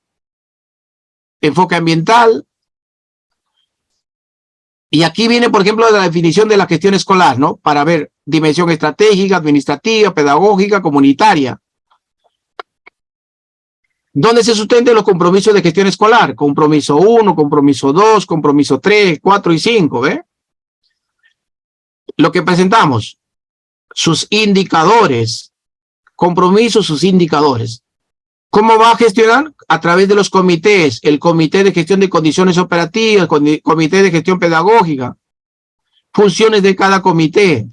Enfoque ambiental. Y aquí viene, por ejemplo, la definición de la gestión escolar, ¿no? Para ver dimensión estratégica, administrativa, pedagógica, comunitaria. ¿Dónde se sustentan los compromisos de gestión escolar? Compromiso 1, compromiso 2, compromiso 3, 4 y 5, ¿ve? Lo que presentamos, sus indicadores, compromisos, sus indicadores. ¿Cómo va a gestionar? A través de los comités, el comité de gestión de condiciones operativas, el comité de gestión pedagógica, funciones de cada comité.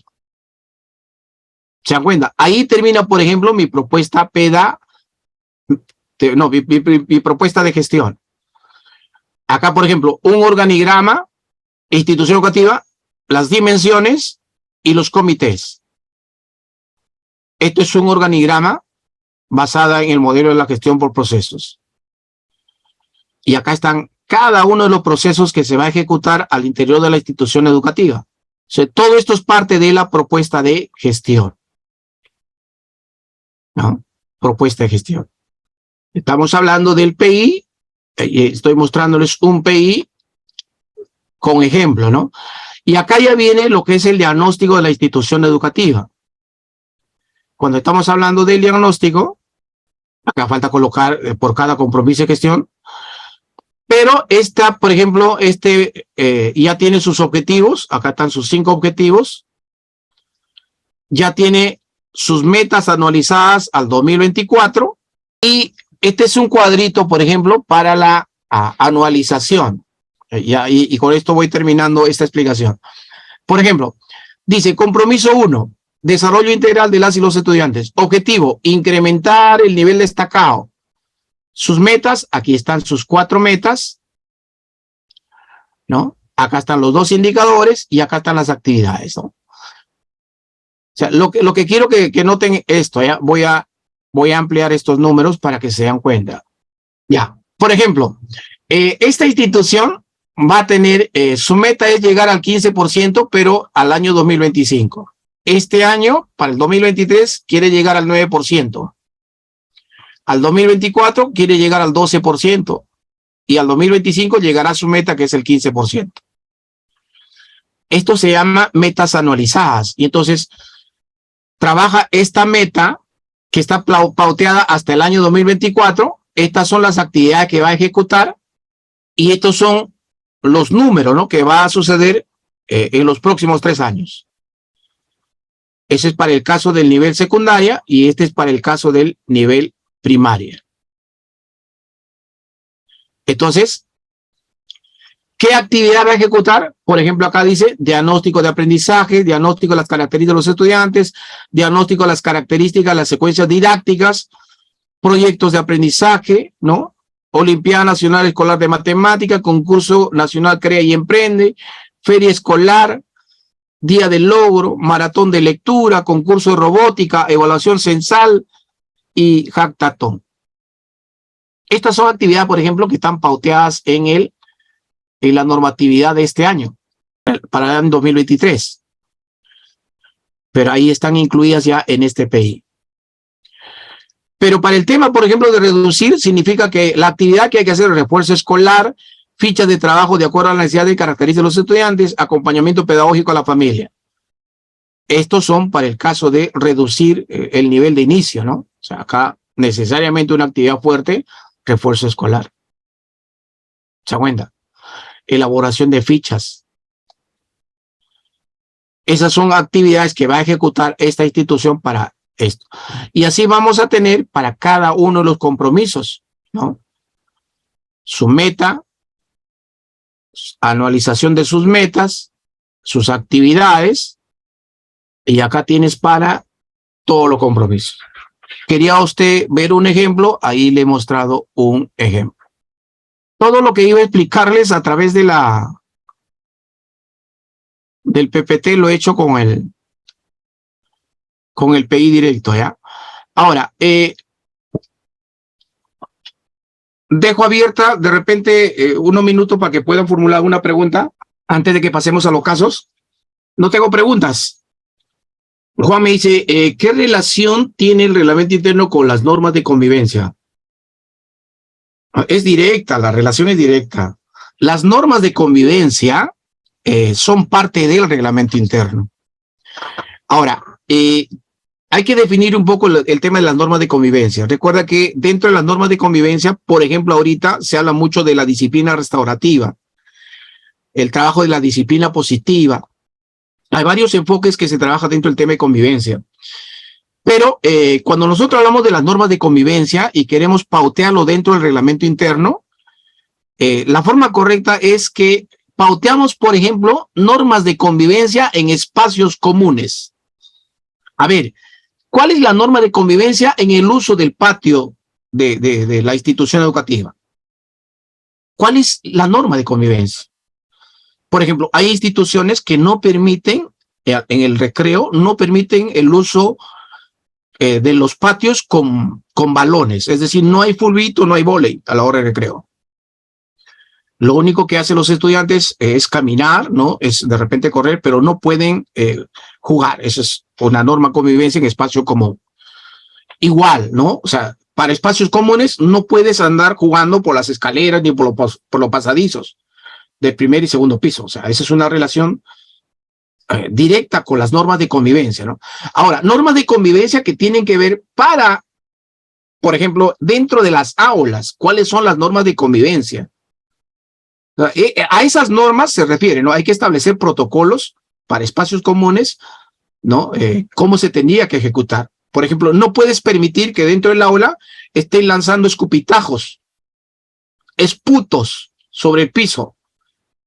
¿Se dan cuenta? Ahí termina, por ejemplo, mi propuesta mi propuesta de gestión. Acá, por ejemplo, un organigrama, institución educativa, las dimensiones y los comités. Esto es un organigrama basada en el modelo de la gestión por procesos. Y acá están cada uno de los procesos que se va a ejecutar al interior de la institución educativa. O sea, todo esto es parte de la propuesta de gestión, ¿no? Propuesta de gestión. Estamos hablando del PI, estoy mostrándoles un PI con ejemplo, ¿no? Y acá ya viene lo que es el diagnóstico de la institución educativa. Cuando estamos hablando del diagnóstico, Acá falta colocar por cada compromiso de gestión. Pero esta, por ejemplo, ya tiene sus objetivos. Acá están sus 5 objetivos. Ya tiene sus metas anualizadas al 2024. Y este es un cuadrito, por ejemplo, para la anualización. Y con esto voy terminando esta explicación. Por ejemplo, dice compromiso 1, desarrollo integral de las y los estudiantes. Objetivo, incrementar el nivel destacado. Sus metas, aquí están sus 4 metas, ¿no? Acá están los 2 indicadores y acá están las actividades, ¿no? O sea, lo que quiero que noten esto, ¿ya? Voy a ampliar estos números para que se den cuenta. Ya, por ejemplo, esta institución va a tener, su meta es llegar al 15%, pero al año 2025. Este año, para el 2023, quiere llegar al 9%. Al 2024 quiere llegar al 12% y al 2025 llegará a su meta, que es el 15%. Esto se llama metas anualizadas y entonces trabaja esta meta que está pauteada hasta el año 2024. Estas son las actividades que va a ejecutar y estos son los números, ¿no?, que va a suceder en los próximos 3 años. Ese es para el caso del nivel secundaria y este es para el caso del nivel primaria. Entonces, ¿qué actividad va a ejecutar? Por ejemplo, acá dice diagnóstico de aprendizaje, diagnóstico de las características de los estudiantes, diagnóstico de las características, las secuencias didácticas, proyectos de aprendizaje, ¿no? Olimpiada Nacional Escolar de Matemática, Concurso Nacional Crea y Emprende, Feria Escolar, Día del Logro, Maratón de Lectura, Concurso de Robótica, Evaluación Censal y Hackathon. Estas son actividades, por ejemplo, que están pauteadas en la normatividad de este año, para el año 2023. Pero ahí están incluidas ya en este PI. Pero para el tema, por ejemplo, de reducir, significa que la actividad que hay que hacer es refuerzo escolar, fichas de trabajo de acuerdo a la necesidad y características de los estudiantes, acompañamiento pedagógico a la familia. Estos son para el caso de reducir el nivel de inicio, ¿no? O sea, acá necesariamente una actividad fuerte, refuerzo escolar. ¿Se cuenta? Elaboración de fichas. Esas son actividades que va a ejecutar esta institución para esto. Y así vamos a tener para cada uno de los compromisos, ¿no? Su meta, anualización de sus metas, sus actividades, y acá tienes para todos los compromisos. Quería usted ver un ejemplo, ahí le he mostrado un ejemplo. Todo lo que iba a explicarles a través de del PPT lo he hecho con el PI directo, ¿ya? Ahora, dejo abierta de repente unos minutos para que puedan formular una pregunta antes de que pasemos a los casos. No tengo preguntas. Juan me dice, ¿qué relación tiene el reglamento interno con las normas de convivencia? Es directa, la relación es directa. Las normas de convivencia son parte del reglamento interno. Ahora, hay que definir un poco el tema de las normas de convivencia. Recuerda que dentro de las normas de convivencia, por ejemplo, ahorita se habla mucho de la disciplina restaurativa, el trabajo de la disciplina positiva. Hay varios enfoques que se trabajan dentro del tema de convivencia. Pero cuando nosotros hablamos de las normas de convivencia y queremos pautearlo dentro del reglamento interno, la forma correcta es que pauteamos, por ejemplo, normas de convivencia en espacios comunes. A ver, ¿cuál es la norma de convivencia en el uso del patio de la institución educativa? ¿Cuál es la norma de convivencia? Por ejemplo, hay instituciones que no permiten, en el recreo, no permiten el uso de los patios con balones. Es decir, no hay fulbito, no hay vóley a la hora de recreo. Lo único que hacen los estudiantes es caminar, ¿no? Es de repente correr, pero no pueden jugar. Esa es una norma de convivencia en espacio común. Igual, ¿no? O sea, para espacios comunes no puedes andar jugando por las escaleras ni por los pasadizos del primer y segundo piso. O sea, esa es una relación directa con las normas de convivencia, ¿no? Ahora, normas de convivencia que tienen que ver para por ejemplo, dentro de las aulas, ¿cuáles son las normas de convivencia? A esas normas se refiere, ¿no? Hay que establecer protocolos para espacios comunes, ¿no? Cómo se tendría que ejecutar. Por ejemplo, no puedes permitir que dentro del aula estén lanzando escupitajos, esputos sobre el piso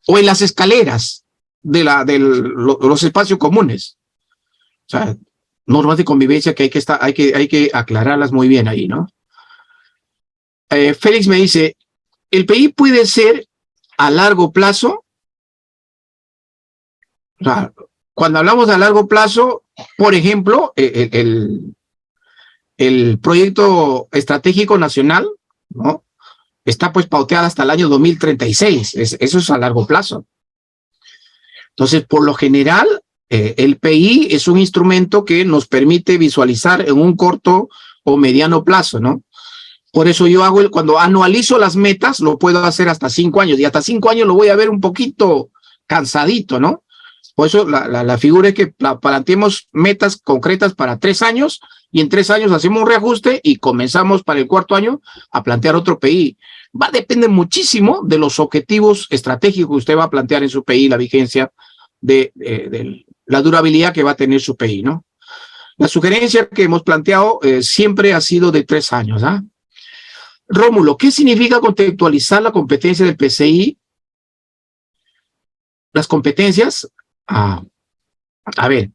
o en las escaleras de los espacios comunes. O sea, normas de convivencia que hay que aclararlas muy bien ahí, ¿no? Félix me dice, ¿el PI puede ser a largo plazo? O sea, cuando hablamos de a largo plazo, por ejemplo, el proyecto estratégico nacional, ¿no? Está pues pauteado hasta el año 2036, eso es a largo plazo. Entonces, por lo general, el PI es un instrumento que nos permite visualizar en un corto o mediano plazo, ¿no? Por eso yo cuando anualizo las metas, lo puedo hacer hasta 5 años, y hasta 5 años lo voy a ver un poquito cansadito, ¿no? Por eso la figura es que planteemos metas concretas para 3 años, y en 3 años hacemos un reajuste y comenzamos para el 4.º año a plantear otro PI. Va a depender muchísimo de los objetivos estratégicos que usted va a plantear en su PI, la vigencia de la durabilidad que va a tener su PI, ¿no? La sugerencia que hemos planteado siempre ha sido de 3 años, ¿ah? Rómulo, ¿qué significa contextualizar la competencia del PCI? Las competencias, a ver,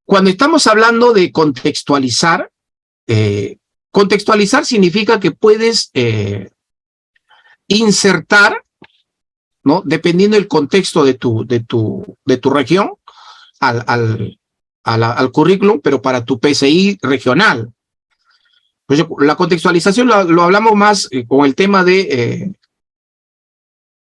cuando estamos hablando de contextualizar, contextualizar significa que puedes insertar, ¿no? Dependiendo del contexto de tu región, al currículum, pero para tu PCI regional. Pues la contextualización lo hablamos más con el tema de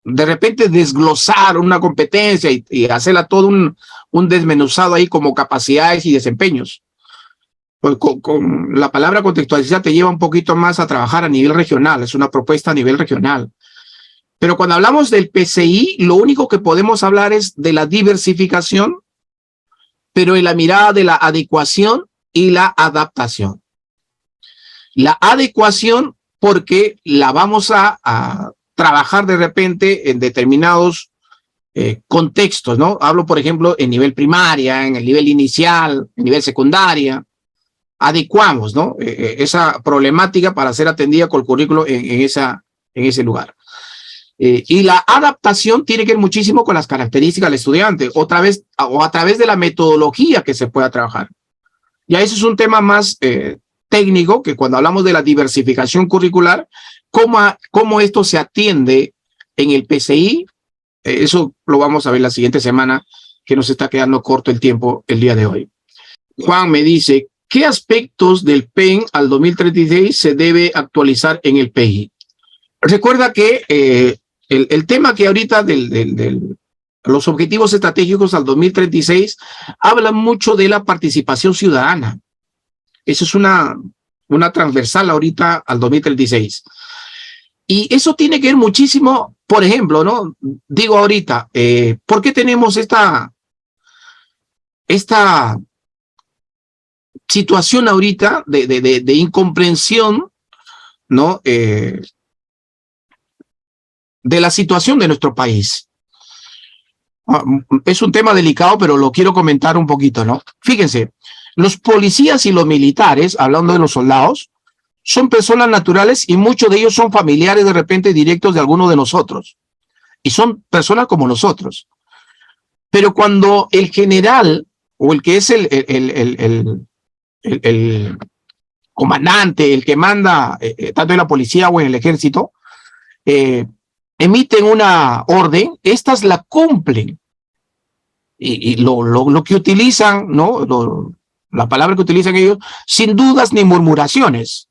repente desglosar una competencia y hacerla todo un desmenuzado ahí como capacidades y desempeños. Pues con la palabra contextualizar te lleva un poquito más a trabajar a nivel regional, es una propuesta a nivel regional. Pero cuando hablamos del PCI, lo único que podemos hablar es de la diversificación, pero en la mirada de la adecuación y la adaptación. La adecuación porque la vamos a trabajar de repente en determinados contextos, ¿no? Hablo, por ejemplo, en nivel primaria, en el nivel inicial, en nivel secundaria. Adecuamos, ¿no? Esa problemática para ser atendida con el currículo en ese lugar. Y la adaptación tiene que ver muchísimo con las características del estudiante, otra vez, o a través de la metodología que se pueda trabajar. Ya ese es un tema más técnico, que cuando hablamos de la diversificación curricular, cómo esto se atiende en el PCI, eso lo vamos a ver la siguiente semana, que nos está quedando corto el tiempo el día de hoy. Juan me dice, ¿qué aspectos del PEN al 2036 se debe actualizar en el PI? Recuerda que el tema que ahorita los objetivos estratégicos al 2036 hablan mucho de la participación ciudadana. Eso es una transversal ahorita al 2036. Y eso tiene que ver muchísimo, por ejemplo, ¿no? Digo ahorita, ¿por qué tenemos esta situación ahorita de incomprensión, ¿no? De la situación de nuestro país? Es un tema delicado, pero lo quiero comentar un poquito, ¿no? Fíjense, los policías y los militares, hablando de los soldados, son personas naturales y muchos de ellos son familiares de repente directos de alguno de nosotros. Y son personas como nosotros. Pero cuando el general o el que es el comandante, el que manda tanto en la policía o en el ejército, emiten una orden, estas la cumplen. Y lo que utilizan, ¿no? La palabra que utilizan ellos, sin dudas ni murmuraciones.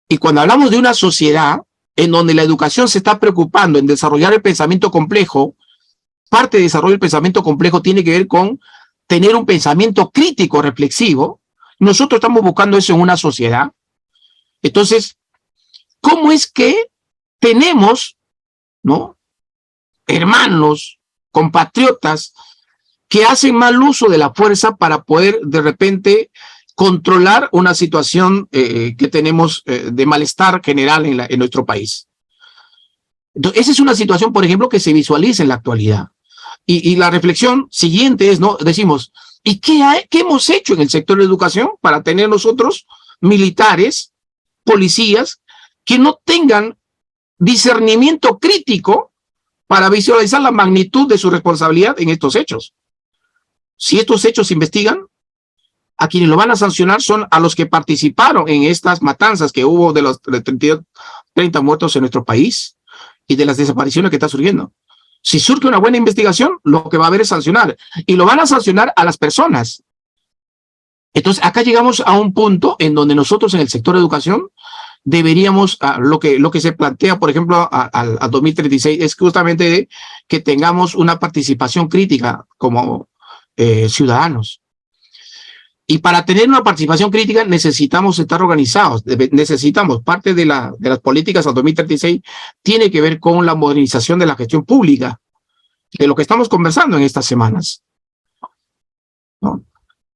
Y cuando hablamos de una sociedad en donde la educación se está preocupando en desarrollar el pensamiento complejo, parte de desarrollo del pensamiento complejo tiene que ver con tener un pensamiento crítico, reflexivo. Nosotros estamos buscando eso en una sociedad. Entonces, ¿cómo es que tenemos, ¿no? hermanos, compatriotas, que hacen mal uso de la fuerza para poder de repente controlar una situación que tenemos de malestar general en nuestro país. Entonces, esa es una situación, por ejemplo, que se visualiza en la actualidad. Y la reflexión siguiente es, ¿no? Decimos, ¿y qué hemos hecho en el sector de educación para tener nosotros militares, policías, que no tengan discernimiento crítico para visualizar la magnitud de su responsabilidad en estos hechos? Si estos hechos se investigan, a quienes lo van a sancionar son a los que participaron en estas matanzas que hubo de los 30 muertos en nuestro país y de las desapariciones que está surgiendo. Si surge una buena investigación, lo que va a haber es sancionar. Y lo van a sancionar a las personas. Entonces, acá llegamos a un punto en donde nosotros en el sector de educación deberíamos, lo que se plantea, por ejemplo, al 2036, es justamente que tengamos una participación crítica como ciudadanos. Y para tener una participación crítica necesitamos estar organizados, necesitamos parte de las políticas al 2036 tiene que ver con la modernización de la gestión pública, de lo que estamos conversando en estas semanas, ¿no?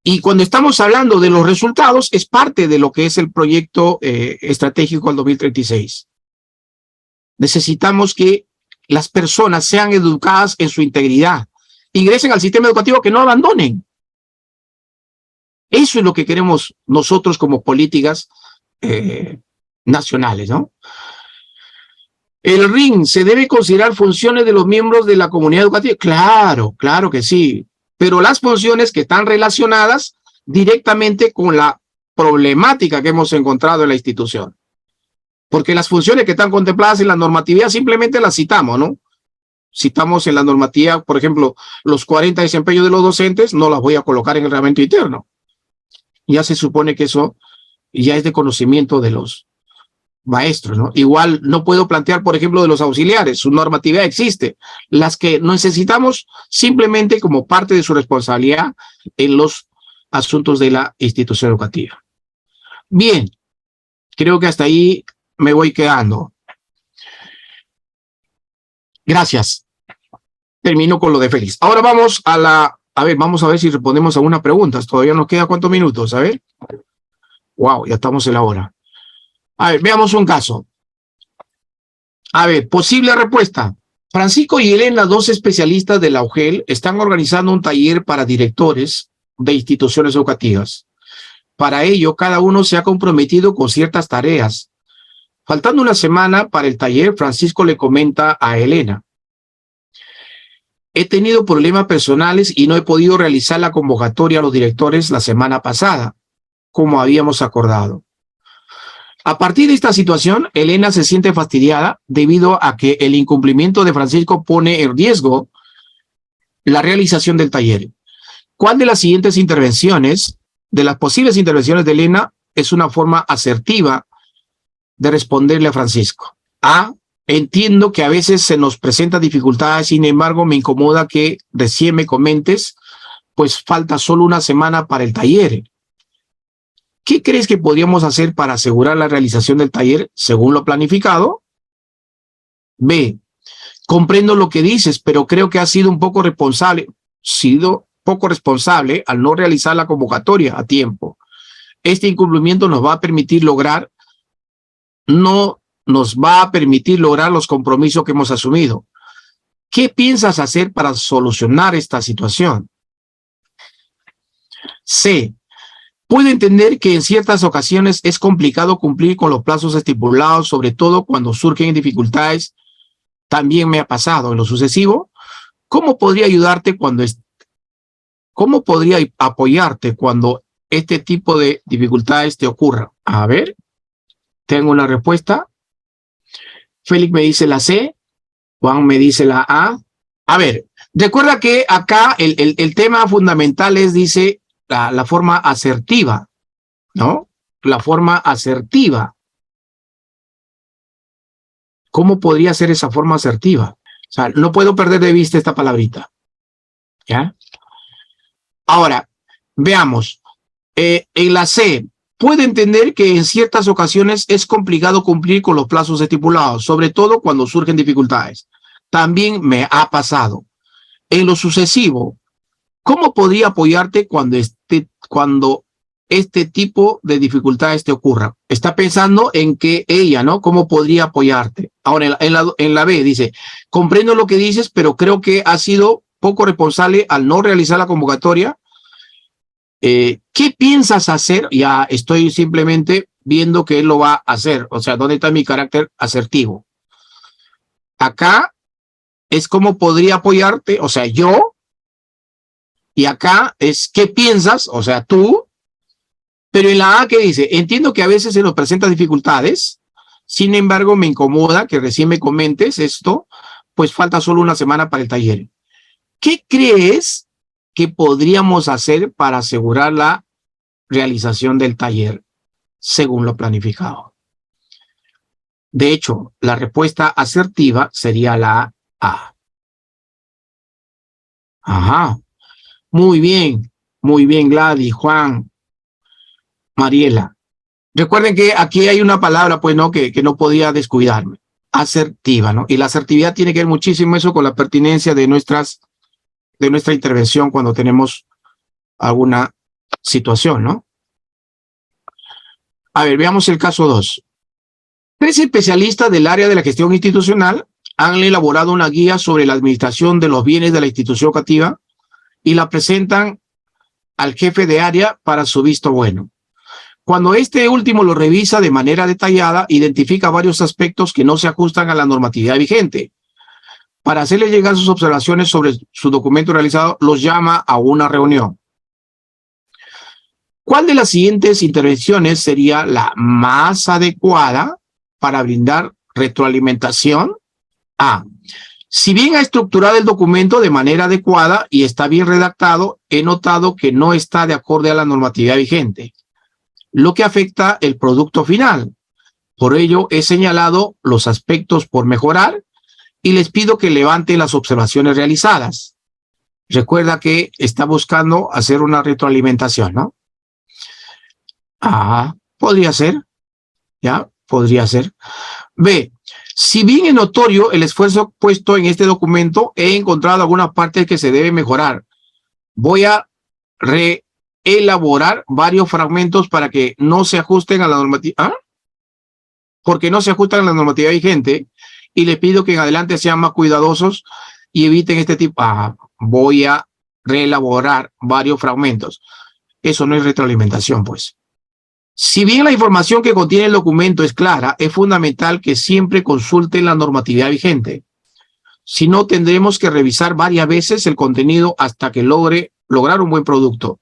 Y cuando estamos hablando de los resultados, es parte de lo que es el proyecto estratégico al 2036. Necesitamos que las personas sean educadas en su integridad, ingresen al sistema educativo, que no abandonen. Eso es lo que queremos nosotros como políticas nacionales, ¿no? ¿El RIN se debe considerar funciones de los miembros de la comunidad educativa? Claro, claro que sí, pero las funciones que están relacionadas directamente con la problemática que hemos encontrado en la institución. Porque las funciones que están contempladas en la normatividad simplemente las citamos, ¿no? Citamos en la normativa, por ejemplo, los 40 desempeños de los docentes, no las voy a colocar en el reglamento interno. Ya se supone que eso ya es de conocimiento de los maestros, ¿no? Igual no puedo plantear, por ejemplo, de los auxiliares, su normatividad existe, las que necesitamos simplemente como parte de su responsabilidad en los asuntos de la institución educativa. Bien, creo que hasta ahí me voy quedando. Gracias. Termino con lo de Félix. Ahora vamos vamos a ver si respondemos a algunas preguntas. Todavía nos queda ¿cuántos minutos? A ver. Wow, ya estamos en la hora. A ver, veamos un caso. A ver, posible respuesta. Francisco y Elena, dos especialistas de la UGEL, están organizando un taller para directores de instituciones educativas. Para ello, cada uno se ha comprometido con ciertas tareas. Faltando una semana para el taller, Francisco le comenta a Elena: he tenido problemas personales y no he podido realizar la convocatoria a los directores la semana pasada, como habíamos acordado. A partir de esta situación, Elena se siente fastidiada debido a que el incumplimiento de Francisco pone en riesgo la realización del taller. ¿Cuál de las siguientes intervenciones, de las posibles intervenciones de Elena, es una forma asertiva de responderle a Francisco? A. Entiendo que a veces se nos presentan dificultades, sin embargo me incomoda que recién me comentes, pues falta solo una semana para el taller. ¿Qué crees que podríamos hacer para asegurar la realización del taller según lo planificado? B. Comprendo lo que dices, pero creo que has sido poco responsable al no realizar la convocatoria a tiempo. Este incumplimiento nos va a permitir lograr los compromisos que hemos asumido. ¿Qué piensas hacer para solucionar esta situación? C. Puedo entender que en ciertas ocasiones es complicado cumplir con los plazos estipulados, sobre todo cuando surgen dificultades. También me ha pasado. En lo sucesivo, ¿cómo podría apoyarte cuando este tipo de dificultades te ocurran? A ver, tengo una respuesta. Félix me dice la C, Juan me dice la A. A ver, recuerda que acá el tema fundamental es, dice, la forma asertiva, ¿no? La forma asertiva. ¿Cómo podría ser esa forma asertiva? O sea, no puedo perder de vista esta palabrita, ¿ya? Ahora, veamos. En la C, puede entender que en ciertas ocasiones es complicado cumplir con los plazos estipulados, sobre todo cuando surgen dificultades. También me ha pasado. En lo sucesivo, ¿cómo podría apoyarte cuando este tipo de dificultades te ocurran. Está pensando en que ella, ¿no? ¿Cómo podría apoyarte? Ahora, en la B dice, comprendo lo que dices, pero creo que has sido poco responsable al no realizar la convocatoria. ¿Qué piensas hacer? Ya estoy simplemente viendo que él lo va a hacer. O sea, ¿dónde está mi carácter asertivo? Acá es cómo podría apoyarte, o sea, yo, y acá es qué piensas, o sea, tú, pero en la A que dice, entiendo que a veces se nos presentan dificultades, sin embargo me incomoda que recién me comentes esto, pues falta solo una semana para el taller. ¿Qué crees que podríamos hacer para asegurar la realización del taller según lo planificado? De hecho, la respuesta asertiva sería la A. Ajá. Muy bien, Gladys, Juan, Mariela. Recuerden que aquí hay una palabra, pues, ¿no? Que no podía descuidarme. Asertiva, ¿no? Y la asertividad tiene que ver muchísimo eso con la pertinencia de nuestra intervención cuando tenemos alguna situación, ¿no? A ver, veamos el caso 2. 3 especialistas del área de la gestión institucional han elaborado una guía sobre la administración de los bienes de la institución educativa y la presentan al jefe de área para su visto bueno. Cuando este último lo revisa de manera detallada, identifica varios aspectos que no se ajustan a la normatividad vigente. Para hacerle llegar sus observaciones sobre su documento realizado, los llama a una reunión. ¿Cuál de las siguientes intervenciones sería la más adecuada para brindar retroalimentación? A. Si bien ha estructurado el documento de manera adecuada y está bien redactado, he notado que no está de acuerdo a la normatividad vigente, lo que afecta el producto final. Por ello, he señalado los aspectos por mejorar y les pido que levanten las observaciones realizadas. Recuerda que está buscando hacer una retroalimentación, ¿no? Ah, podría ser, ¿ya? Podría ser. B. Si bien es notorio el esfuerzo puesto en este documento, he encontrado algunas partes que se deben mejorar. Voy a reelaborar varios fragmentos para que no se ajusten a la normativa. ¿Ah? Porque no se ajustan a la normativa vigente y les pido que en adelante sean más cuidadosos y eviten este tipo. Voy a reelaborar varios fragmentos. Eso no es retroalimentación, pues. Si bien la información que contiene el documento es clara, es fundamental que siempre consulten la normatividad vigente. Si no, tendremos que revisar varias veces el contenido hasta que lograr un buen producto.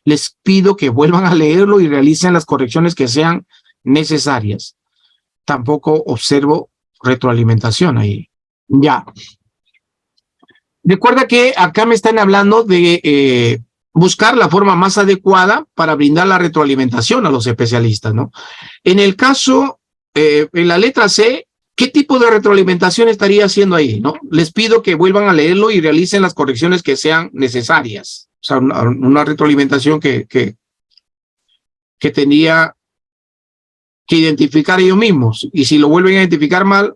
Les pido que vuelvan a leerlo y realicen las correcciones que sean necesarias. Tampoco observo retroalimentación ahí. Ya. Recuerda que acá me están hablando de buscar la forma más adecuada para brindar la retroalimentación a los especialistas, ¿no? En el caso, en la letra C, ¿qué tipo de retroalimentación estaría haciendo ahí, no? Les pido que vuelvan a leerlo y realicen las correcciones que sean necesarias. O sea, una retroalimentación que tenía que identificar ellos mismos. Y si lo vuelven a identificar mal,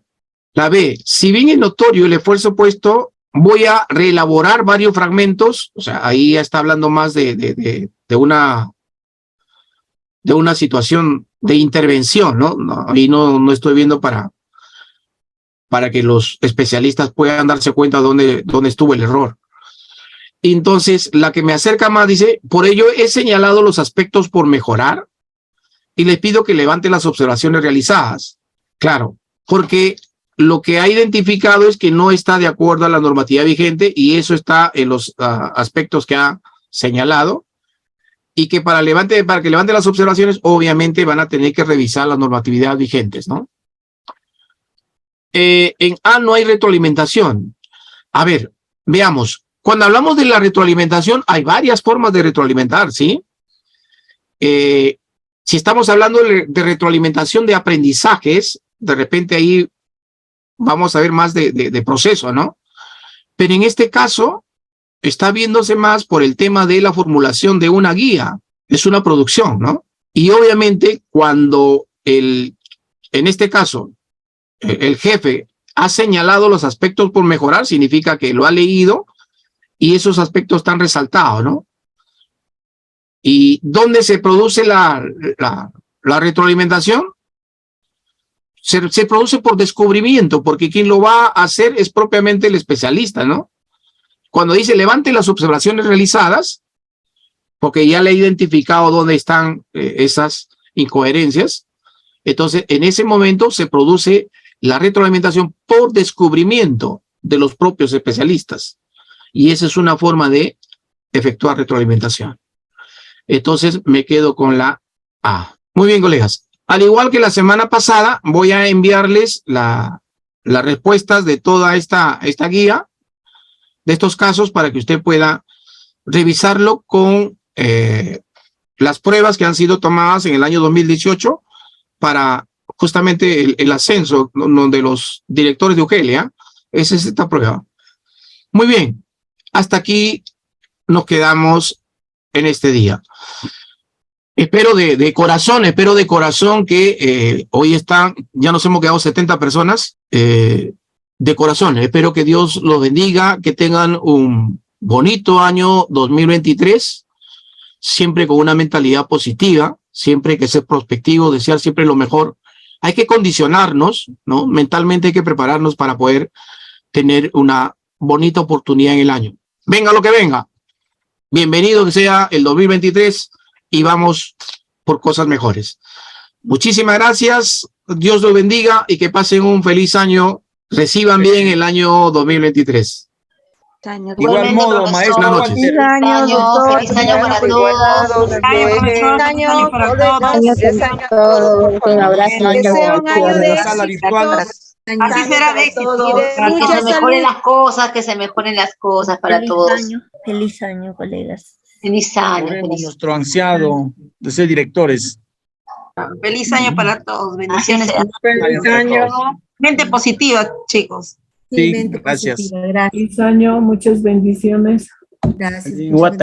la B. Si bien es notorio el esfuerzo puesto, voy a reelaborar varios fragmentos. O sea, ahí ya está hablando más de una situación de intervención, ¿no? Ahí no estoy viendo para que los especialistas puedan darse cuenta dónde estuvo el error. Entonces, la que me acerca más dice, por ello he señalado los aspectos por mejorar y les pido que levanten las observaciones realizadas. Claro, porque lo que ha identificado es que no está de acuerdo a la normatividad vigente y eso está en los aspectos que ha señalado y que para que levante las observaciones obviamente van a tener que revisar las normatividades vigentes, ¿no? En A no hay retroalimentación. A ver, veamos. Cuando hablamos de la retroalimentación, hay varias formas de retroalimentar, ¿sí? Si estamos hablando de retroalimentación de aprendizajes, de repente ahí vamos a ver más de proceso, ¿no? Pero en este caso, está viéndose más por el tema de la formulación de una guía. Es una producción, ¿no? Y obviamente cuando en este caso, el jefe ha señalado los aspectos por mejorar, significa que lo ha leído y esos aspectos están resaltados, ¿no? ¿Y dónde se produce la retroalimentación? Se produce por descubrimiento, porque quien lo va a hacer es propiamente el especialista, ¿no? Cuando dice levante las observaciones realizadas, porque ya le he identificado dónde están esas incoherencias, entonces en ese momento se produce la retroalimentación por descubrimiento de los propios especialistas. Y esa es una forma de efectuar retroalimentación. Entonces me quedo con la A. Muy bien, colegas. Al igual que la semana pasada, voy a enviarles las respuestas de toda esta guía, de estos casos, para que usted pueda revisarlo con las pruebas que han sido tomadas en el año 2018 para justamente el ascenso de los directores de UGEL. Esa es esta prueba. Muy bien. Hasta aquí nos quedamos en este día. Espero de corazón que hoy están, ya nos hemos quedado 70 personas, de corazón. Espero que Dios los bendiga, que tengan un bonito año 2023, siempre con una mentalidad positiva, siempre hay que ser prospectivo, desear siempre lo mejor. Hay que condicionarnos, ¿no? Mentalmente hay que prepararnos para poder tener una bonita oportunidad en el año. Venga lo que venga. Bienvenido que sea el 2023 y vamos por cosas mejores. Muchísimas gracias. Dios los bendiga y que pasen un feliz año. Reciban bien el año 2023. De igual modo, maestro. Buenas noches. Feliz año para todos. Feliz año a todos. Un abrazo. Que sea un año de sala virtual. Así será de éxito. Que se mejoren las cosas, para todos. Feliz año, colegas. Feliz año. Nuestro ansiado de ser directores. Feliz año para todos. Bendiciones. Feliz año. Mente positiva, chicos. Sí, gracias. Gracias. Feliz año, muchas bendiciones. Gracias. Igual.